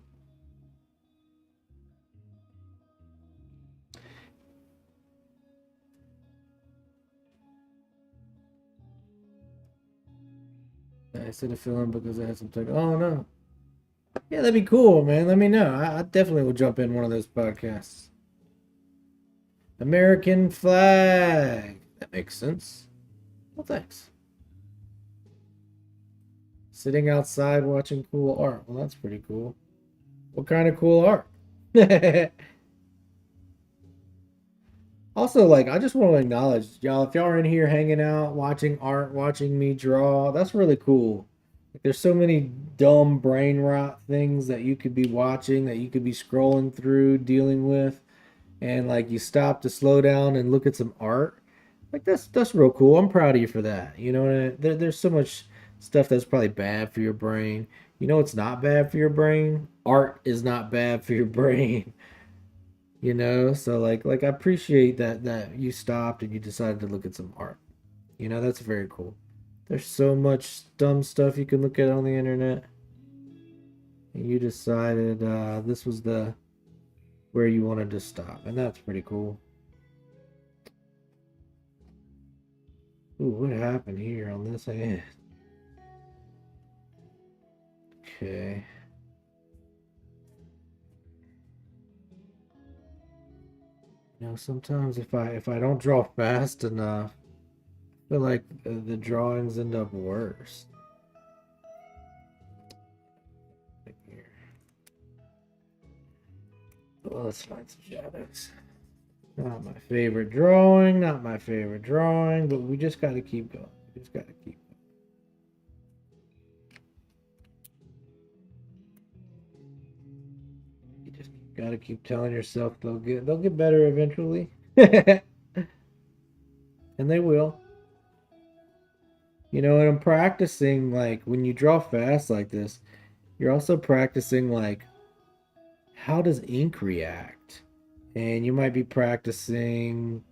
I said a film because I had some tech. Oh no. Yeah, that'd be cool, man. Let me know. I definitely will jump in one of those podcasts. American flag. That makes sense. Well, thanks. Sitting outside watching cool art. Well, that's pretty cool. What kind of cool art? Also, like, I just want to acknowledge y'all. If y'all are in here hanging out, watching art, watching me draw, that's really cool. Like, there's so many dumb brain rot things that you could be watching, that you could be scrolling through, dealing with, and like you stop to slow down and look at some art. Like that's real cool. I'm proud of you for that. You know, there's so much stuff that's probably bad for your brain. You know, it's not bad for your brain. Art is not bad for your brain. You know, so like I appreciate that you stopped and you decided to look at some art. You know, that's very cool. There's so much dumb stuff you can look at on the internet. And you decided this was the where you wanted to stop, and that's pretty cool. Ooh, what happened here on this end? Okay. You know, sometimes if I don't draw fast enough, I feel like the drawings end up worse. Here. Well, let's find some shadows. Not my favorite drawing, not my favorite drawing, but we just got to keep going. We just got to keep going. You just got to keep telling yourself they'll get better eventually. And they will. You know, and I'm practicing like when you draw fast like this, you're also practicing like how does ink react? And you might be practicing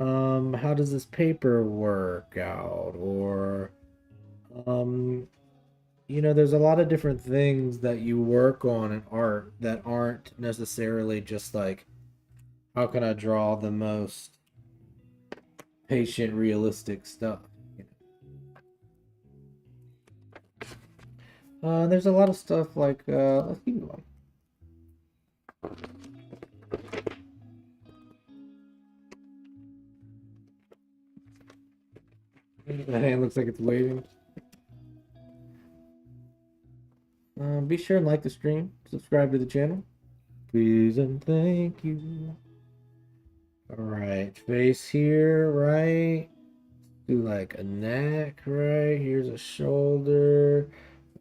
how does this paper work out? Or, um, there's a lot of different things that you work on in art that aren't necessarily just like, how can I draw the most patient, realistic stuff? There's a lot of stuff like, let's keep going. The hand looks like it's waving. Be sure and like the stream, subscribe to the channel. Please and thank you. All right, face here, right? Do like a neck, right? Here's a shoulder.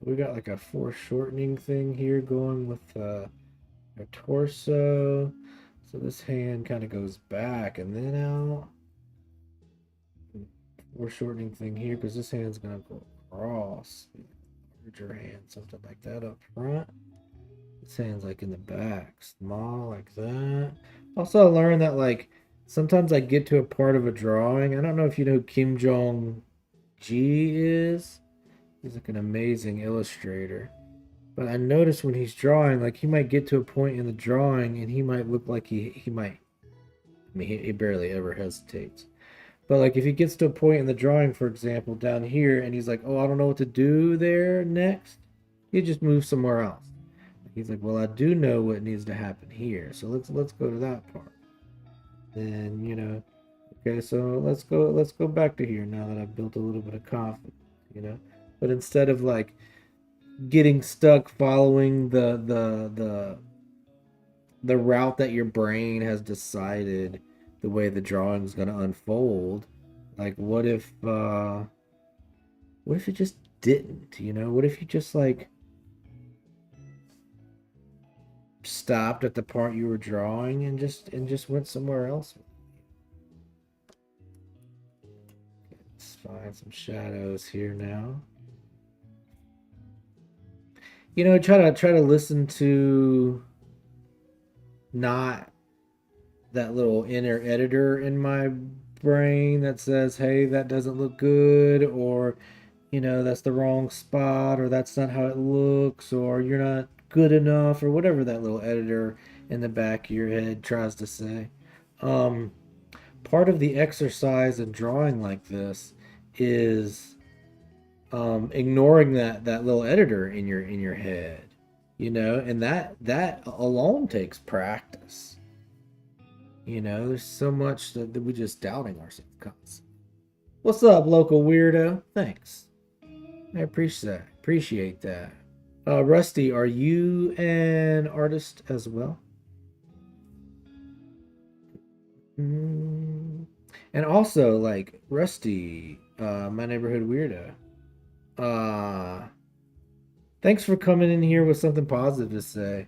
We got like a foreshortening thing here going with our torso. So this hand kind of goes back and then out. Foreshortening thing here because this hand's gonna go across. Larger hand, something like that up front. This hand's like in the back, small like that. Also, I learned that like sometimes I get to a part of a drawing. I don't know if you know who Kim Jong-ji is. He's like an amazing illustrator. But I notice when he's drawing, like he might get to a point in the drawing and he might look like he might. I mean, he barely ever hesitates. But like if he gets to a point in the drawing, for example, down here, and he's like, "Oh, I don't know what to do there next," he just moves somewhere else. He's like, "Well, I do know what needs to happen here, so let's go to that part." And okay, so let's go back to here now that I've built a little bit of confidence. But instead of like getting stuck following the route that your brain has decided the way the drawing is going to unfold, like what if it just didn't? What if you just like stopped at the part you were drawing and just went somewhere else? Let's find some shadows here now. Try to listen to not that little inner editor in my brain that says, "Hey, that doesn't look good," or that's the wrong spot, or that's not how it looks, or you're not good enough, or whatever that little editor in the back of your head tries to say. Part of the exercise in drawing like this is ignoring that little editor in your head, and that alone takes practice. There's so much that we just doubting ourselves. What's up, local weirdo? Thanks. I appreciate that. Rusty, are you an artist as well? And also, like Rusty, my neighborhood weirdo. Thanks for coming in here with something positive to say.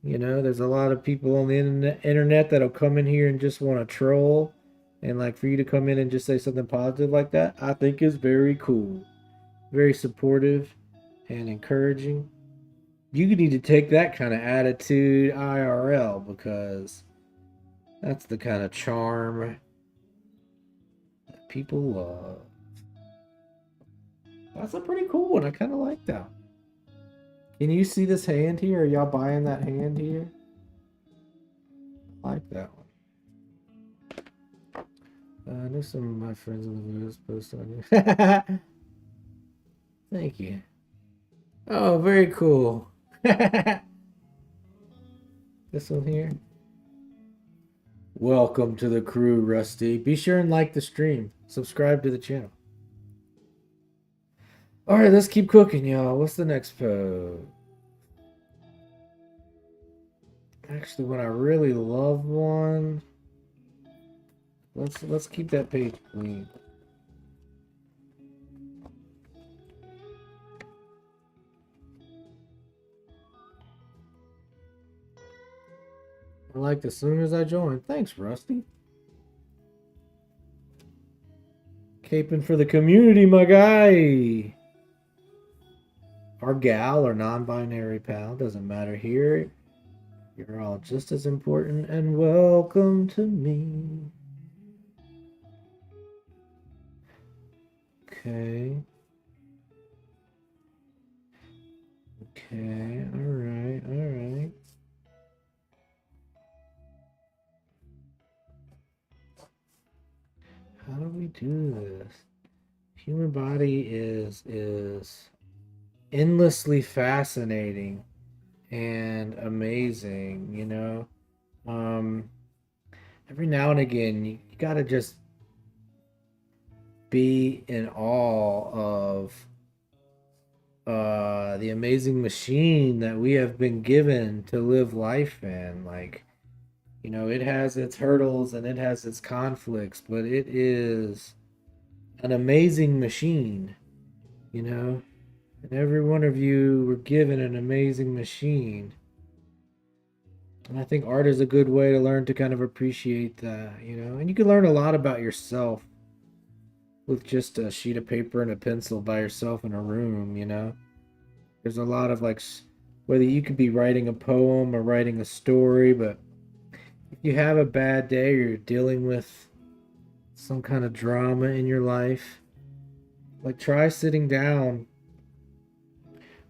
There's a lot of people on the internet that'll come in here and just want to troll. And like for you to come in and just say something positive like that, I think is very cool. Very supportive and encouraging. You need to take that kind of attitude IRL because that's the kind of charm that people love. That's a pretty cool one. I kind of like that. Can you see this hand here? Are y'all buying that hand here? I like that one. I know some of my friends in the videos post on you. Thank you. Oh, very cool. This one here. Welcome to the crew, Rusty. Be sure and like the stream. Subscribe to the channel. All right, let's keep cooking, y'all. What's the next pose? Actually, when I really love one, let's keep that page clean. I liked as soon as I joined. Thanks, Rusty. Caping for the community, my guy. Or gal or non-binary pal, doesn't matter here. You're all just as important and welcome to me. Okay. Okay. All right. All right. How do we do this? Human body is endlessly fascinating and amazing, you know. Um, every now and again, you gotta just be in awe of the amazing machine that we have been given to live life in. Like, you know, it has its hurdles and it has its conflicts, but it is an amazing machine, you know. And every one of you were given an amazing machine. And I think art is a good way to learn to kind of appreciate that, you know. And you can learn a lot about yourself with just a sheet of paper and a pencil by yourself in a room, you know. There's a lot of like, whether you could be writing a poem or writing a story, but if you have a bad day or you're dealing with some kind of drama in your life, like try sitting down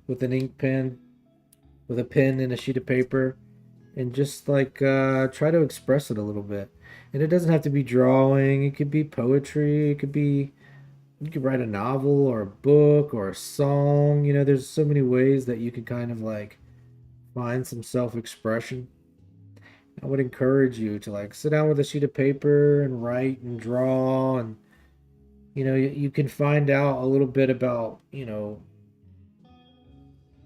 with an ink pen, with a pen and a sheet of paper, and just like try to express it a little bit. And it doesn't have to be drawing, it could be poetry, it could be, you could write a novel or a book or a song. You know, there's so many ways that you can kind of like find some self-expression. I would encourage you to like sit down with a sheet of paper and write and draw, and you know, you can find out a little bit about, you know,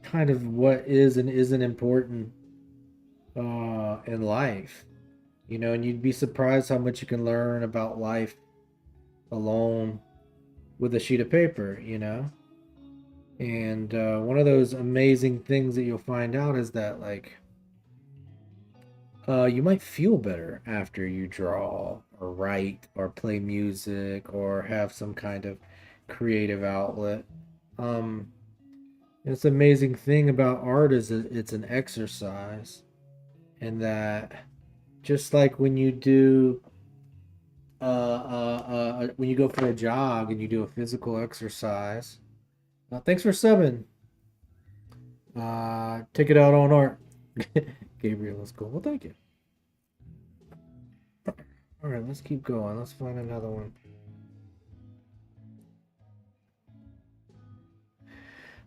kind of what is and isn't important in life. You know, and you'd be surprised how much you can learn about life alone with a sheet of paper, you know. And one of those amazing things that you'll find out is that like you might feel better after you draw or write or play music or have some kind of creative outlet. Um, it's an amazing thing about art is that it's an exercise, and that just like when you do when you go for a jog and you do a physical exercise. Thanks for subbing. Take it out on art. Gabriel is cool. Well, thank you. All right, let's keep going. Let's find another one.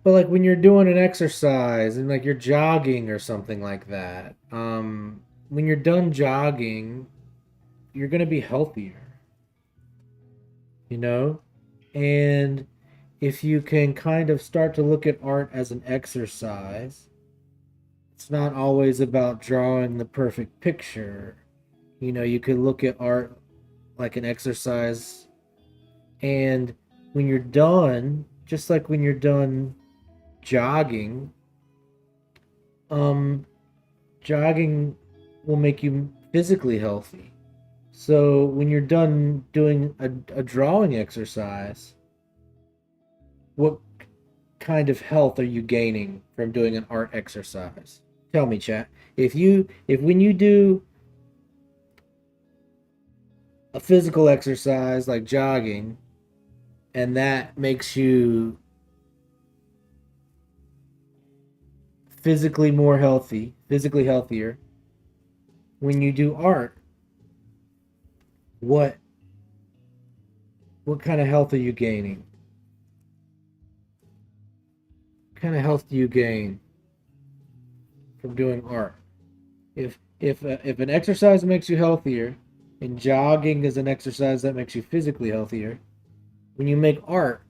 But like when you're doing an exercise and like you're jogging or something like that, when you're done jogging, you're gonna be healthier, you know? And if you can kind of start to look at art as an exercise, it's not always about drawing the perfect picture. You know, you could look at art like an exercise, and when you're done, just like when you're done jogging, um, jogging will make you physically healthy. So when you're done doing a drawing exercise, what kind of health are you gaining from doing an art exercise? Tell me, chat. If when you do a physical exercise like jogging, and that makes you physically more healthy, physically healthier, when you do art, what what kind of health are you gaining? What kind of health do you gain from doing art? If an exercise makes you healthier, and jogging is an exercise that makes you physically healthier, when you make art,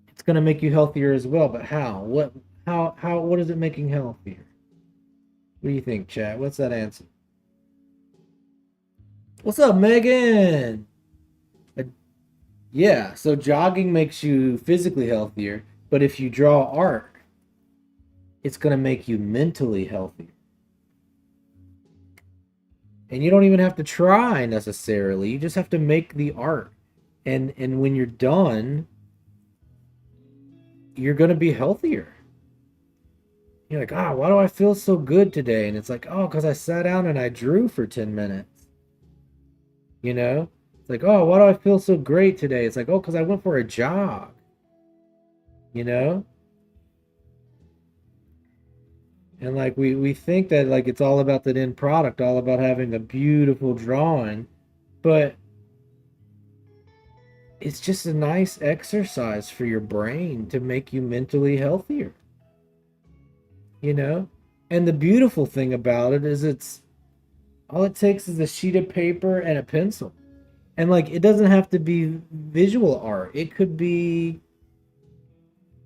it's going to make you healthier as well. But how? What is it making healthier? What do you think, chat? What's that answer? What's up, Megan? Uh, yeah, so jogging makes you physically healthier, but if you draw art, it's going to make you mentally healthier. And you don't even have to try necessarily. You just have to make the art. And when you're done, you're going to be healthier. You're like, why do I feel so good today? And it's like, because I sat down and I drew for 10 minutes. You know, like, oh, why do I feel so great today? It's like, oh, because I went for a jog, you know? And like we think that like it's all about that end product, all about having a beautiful drawing, but it's just a nice exercise for your brain to make you mentally healthier, you know? And the beautiful thing about it is it's all it takes is a sheet of paper and a pencil. And like it doesn't have to be visual art. It could be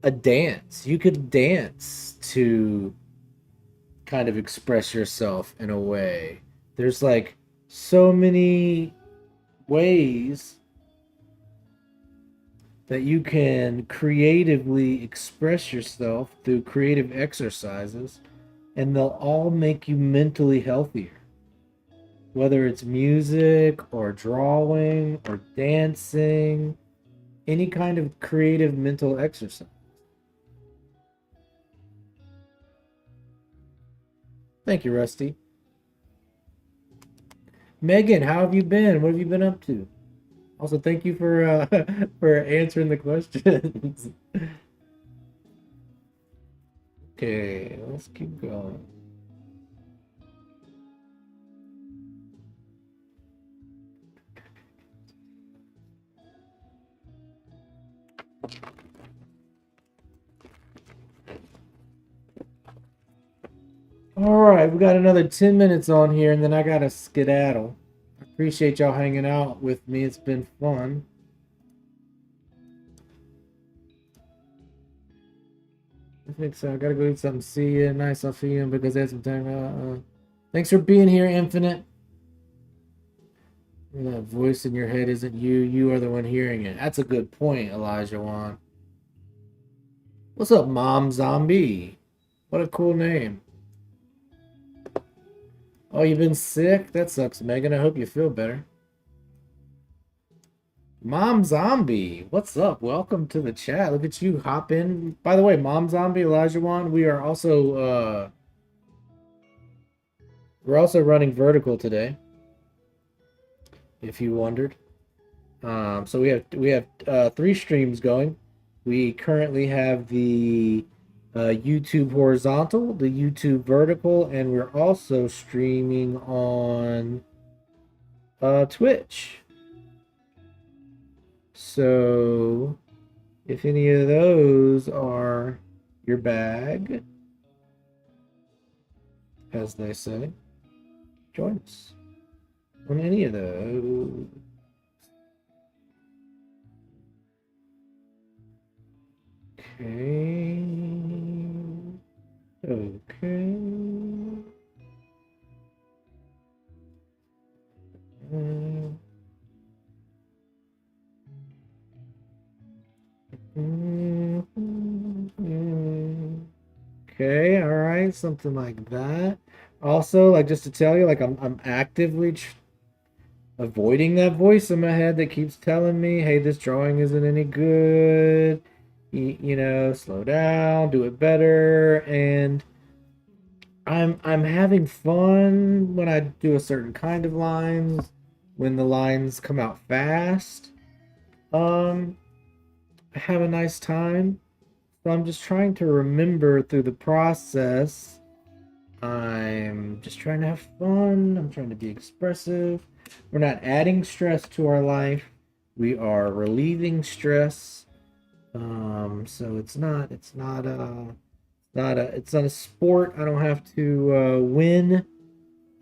a dance. You could dance to kind of express yourself in a way. There's like so many ways that you can creatively express yourself through creative exercises, and they'll all make you mentally healthier. Whether it's music or drawing or dancing, any kind of creative mental exercise. Thank you, Rusty. Megan, how have you been? What have you been up to? Also, thank you for for answering the questions. Okay, let's keep going. All right, we got another 10 minutes on here, and then I got to skedaddle. I appreciate y'all hanging out with me. It's been fun. I think so. I gotta go eat something. See you. Nice. I'll see you because there's some time. Thanks for being here, Infinite. That voice in your head isn't you. You are the one hearing it. That's a good point, Elijah Wan. What's up, Mom Zombie? What a cool name. Oh, you've been sick? That sucks, Megan. I hope you feel better. Mom Zombie, what's up? Welcome to the chat. Look at you hop in. By the way, Mom Zombie, Elijah Wan, we're also running vertical today, if you wondered. So we have three streams going. We currently have the YouTube horizontal, the YouTube vertical, and we're also streaming on Twitch. So if any of those are your bag, as they say, join us on any of those. Okay. Okay. Okay, all right, something like that. Also, like just to tell you, like I'm actively avoiding that voice in my head that keeps telling me, "Hey, this drawing isn't any good. Slow down, do it better." And I'm having fun when I do a certain kind of lines, when the lines come out fast. Um, I have a nice time. So I'm just trying to remember through the process. I'm just trying to have fun. I'm trying to be expressive. We're not adding stress to our life. We are relieving stress. So it's not a sport. I don't have to win.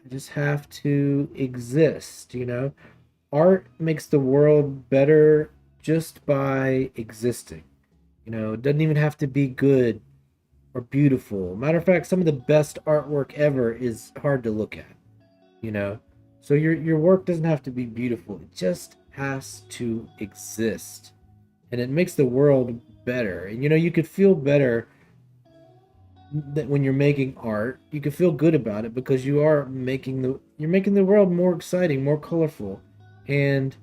I just have to exist, Art makes the world better just by existing. It doesn't even have to be good or beautiful. Matter of fact, some of the best artwork ever is hard to look at, you know. So your work doesn't have to be beautiful. It just has to exist. And it makes the world better. And you could feel better that when you're making art, you can feel good about it because you're making the world more exciting, more colorful. And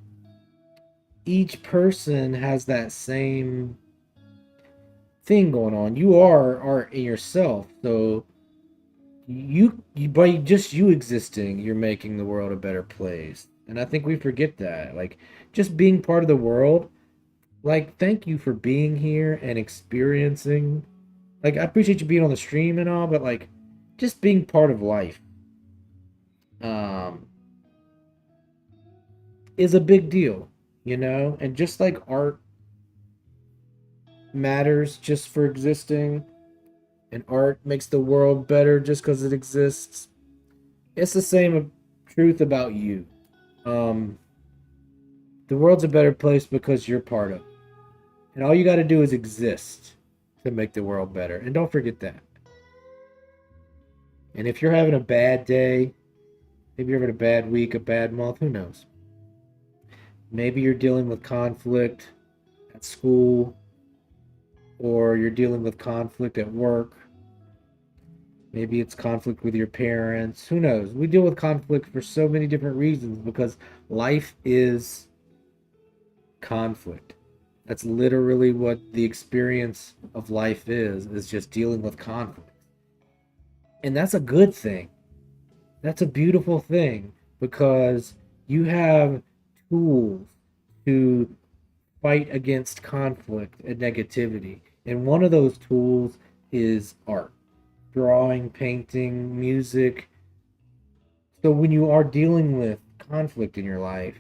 each person has that same thing going on. You are art in yourself. So you by just you existing, you're making the world a better place. And I think we forget that. Like, just being part of the world, like, thank you for being here and experiencing. Like, I appreciate you being on the stream and all, but like, just being part of life um, is a big deal, you know? And just like art matters just for existing, and art makes the world better just because it exists, it's the same truth about you. Um, the world's a better place because you're part of it. And all you got to do is exist to make the world better. And don't forget that. And if you're having a bad day, maybe you're having a bad week, a bad month, who knows? Maybe you're dealing with conflict at school, or you're dealing with conflict at work. Maybe it's conflict with your parents. Who knows? We deal with conflict for so many different reasons because life is conflict. That's literally what the experience of life is just dealing with conflict. And that's a good thing. That's a beautiful thing because you have tools to fight against conflict and negativity. And one of those tools is art, drawing, painting, music. So when you are dealing with conflict in your life,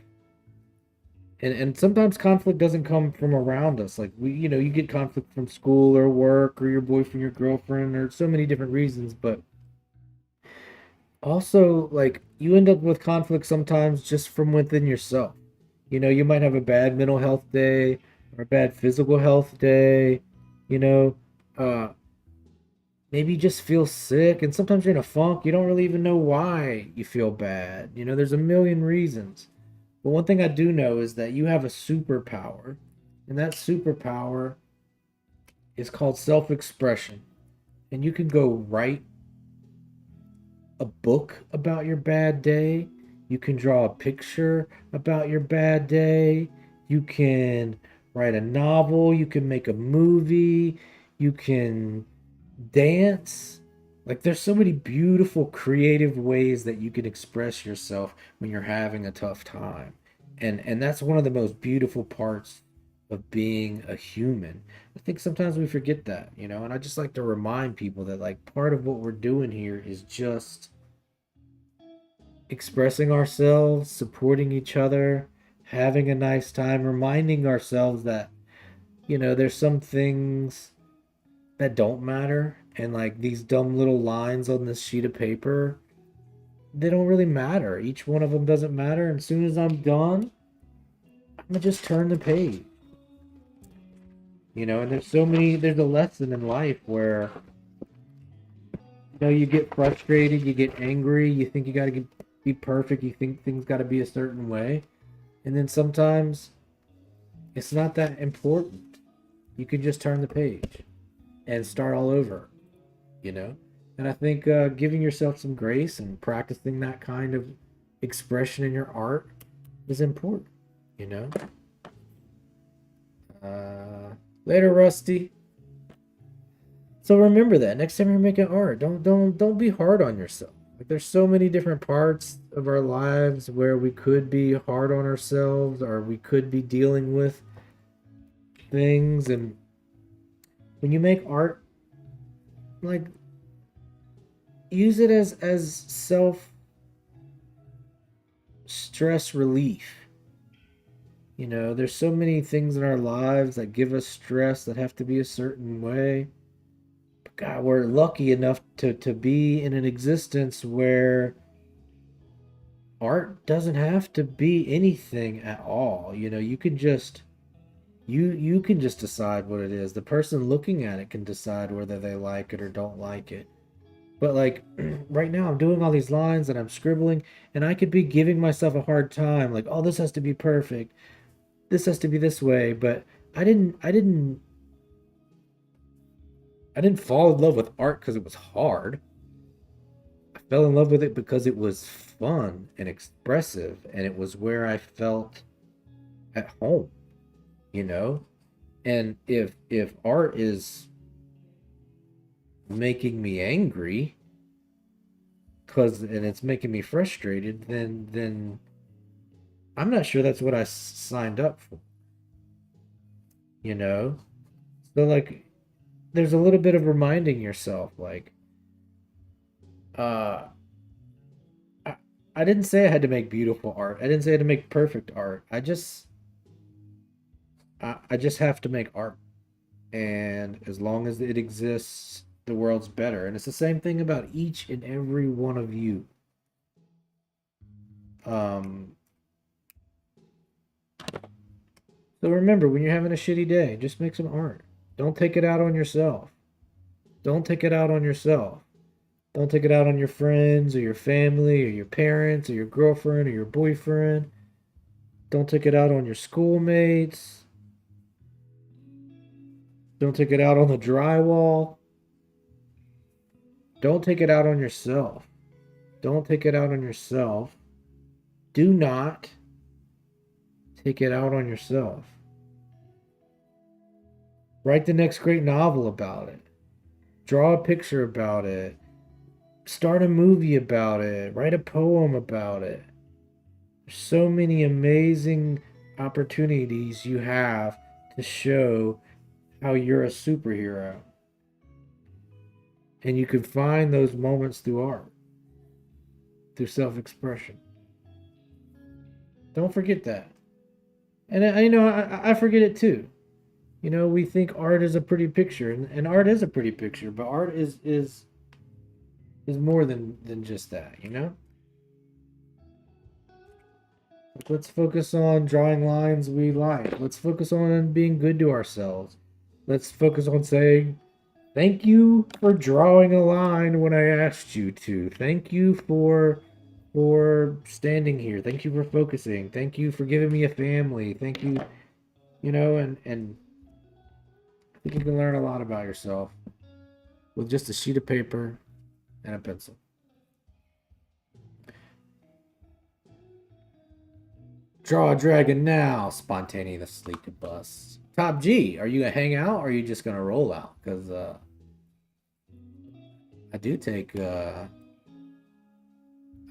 and sometimes conflict doesn't come from around us. Like you get conflict from school or work or your boyfriend, your girlfriend, or so many different reasons, but also like you end up with conflict sometimes just from within yourself. You might have a bad mental health day or a bad physical health day, you know, uh maybe you just feel sick, and sometimes you're in a funk, you don't really even know why you feel bad. There's a million reasons. But one thing I do know is that you have a superpower, and that superpower is called self-expression. And you can go write a book about your bad day. You can draw a picture about your bad day. You can write a novel. You can make a movie. You can dance. Like, there's so many beautiful, creative ways that you can express yourself when you're having a tough time. And that's one of the most beautiful parts of being a human. I think sometimes we forget that, and I just like to remind people that like part of what we're doing here is just expressing ourselves, supporting each other, having a nice time, reminding ourselves that, there's some things that don't matter. And like these dumb little lines on this sheet of paper, they don't really matter. Each one of them doesn't matter. And as soon as I'm done, I'm gonna just turn the page. And there's a lesson in life where, you get frustrated, you get angry, you think you gotta be perfect, you think things gotta be a certain way. And then sometimes it's not that important. You can just turn the page and start all over, you know? And I think giving yourself some grace and practicing that kind of expression in your art is important, you know? Later, Rusty. So remember that next time you're making art, don't be hard on yourself. Like there's so many different parts of our lives where we could be hard on ourselves or we could be dealing with things, and when you make art, like use it as self stress relief. There's so many things in our lives that give us stress that have to be a certain way. But God, we're lucky enough to be in an existence where art doesn't have to be anything at all. You can just you can just decide what it is. The person looking at it can decide whether they like it or don't like it. But like right now I'm doing all these lines and I'm scribbling, and I could be giving myself a hard time like, "Oh, this has to be perfect. This has to be this way." But I didn't fall in love with art because it was hard. I fell in love with it because it was fun and expressive, and it was where I felt at home, you know? And if art is making me angry and it's making me frustrated, then I'm not sure that's what I signed up for. You know? So like there's a little bit of reminding yourself like uh I, I didn't say I had to make beautiful art. I didn't say I had to make perfect art. I just have to make art. And as long as it exists, the world's better. And it's the same thing about each and every one of you. Um so remember, when you're having a shitty day, just make some art. Don't take it out on yourself. Don't take it out on yourself. Don't take it out on your friends or your family or your parents or your girlfriend or your boyfriend. Don't take it out on your schoolmates. Don't take it out on the drywall. Don't take it out on yourself. Don't take it out on yourself. Do not take it out on yourself. Write the next great novel about it. Draw a picture about it. Start a movie about it. Write a poem about it. There's so many amazing opportunities you have to show how you're a superhero. And you can find those moments through art, through self-expression. Don't forget that. And I forget it too. We think art is a pretty picture, and art is a pretty picture, but art is more than just that. Let's focus on drawing lines we like. Let's focus on being good to ourselves. Let's focus on saying, thank you for drawing a line when I asked you to. Thank you for standing here. Thank you for focusing. Thank you for giving me a family. Thank you, and I think you can learn a lot about yourself with just a sheet of paper and a pencil. Draw a dragon now, spontaneously combust. Top G, are you gonna hang out or are you just gonna roll out? Because I do take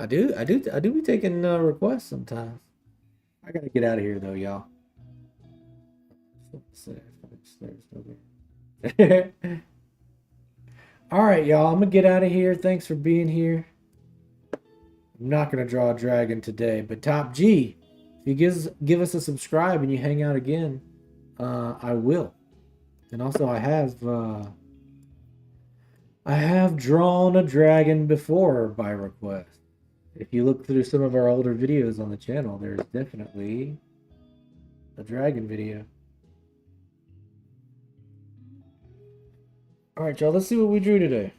I do be taking requests sometimes. I gotta get out of here though, y'all. All right, y'all. I'm gonna get out of here. Thanks for being here. I'm not gonna draw a dragon today, but Top G, if you give us a subscribe and you hang out again, I will. And also, I have drawn a dragon before by request. If you look through some of our older videos on the channel, there's definitely a dragon video. All right, y'all. Let's see what we drew today.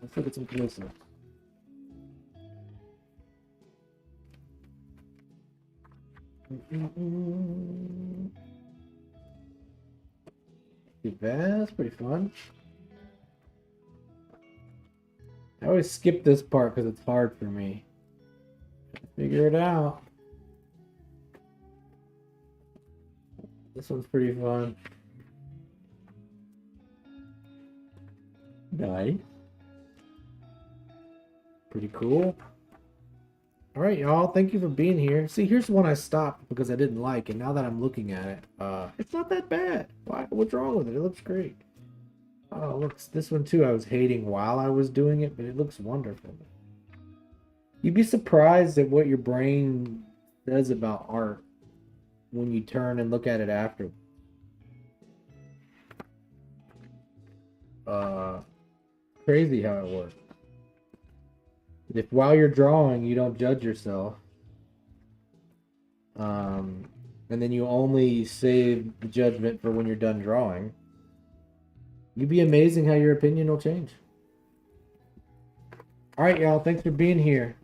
Let's look at some closer. Pretty bad. That's pretty fun. I always skip this part because it's hard for me. Figure it out. This one's pretty fun. Nice. Pretty cool. All right, y'all. Thank you for being here. See, here's one I stopped because I didn't like, and now that I'm looking at it, it's not that bad. What's wrong with it? It looks great. Oh, looks this one too. I was hating while I was doing it, but it looks wonderful. You'd be surprised at what your brain says about art when you turn and look at it after. Crazy how it works. If while you're drawing you don't judge yourself, and then you only save the judgment for when you're done drawing, you'd be amazing how your opinion will change. All right, y'all. Thanks for being here.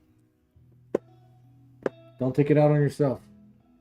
Don't take it out on yourself.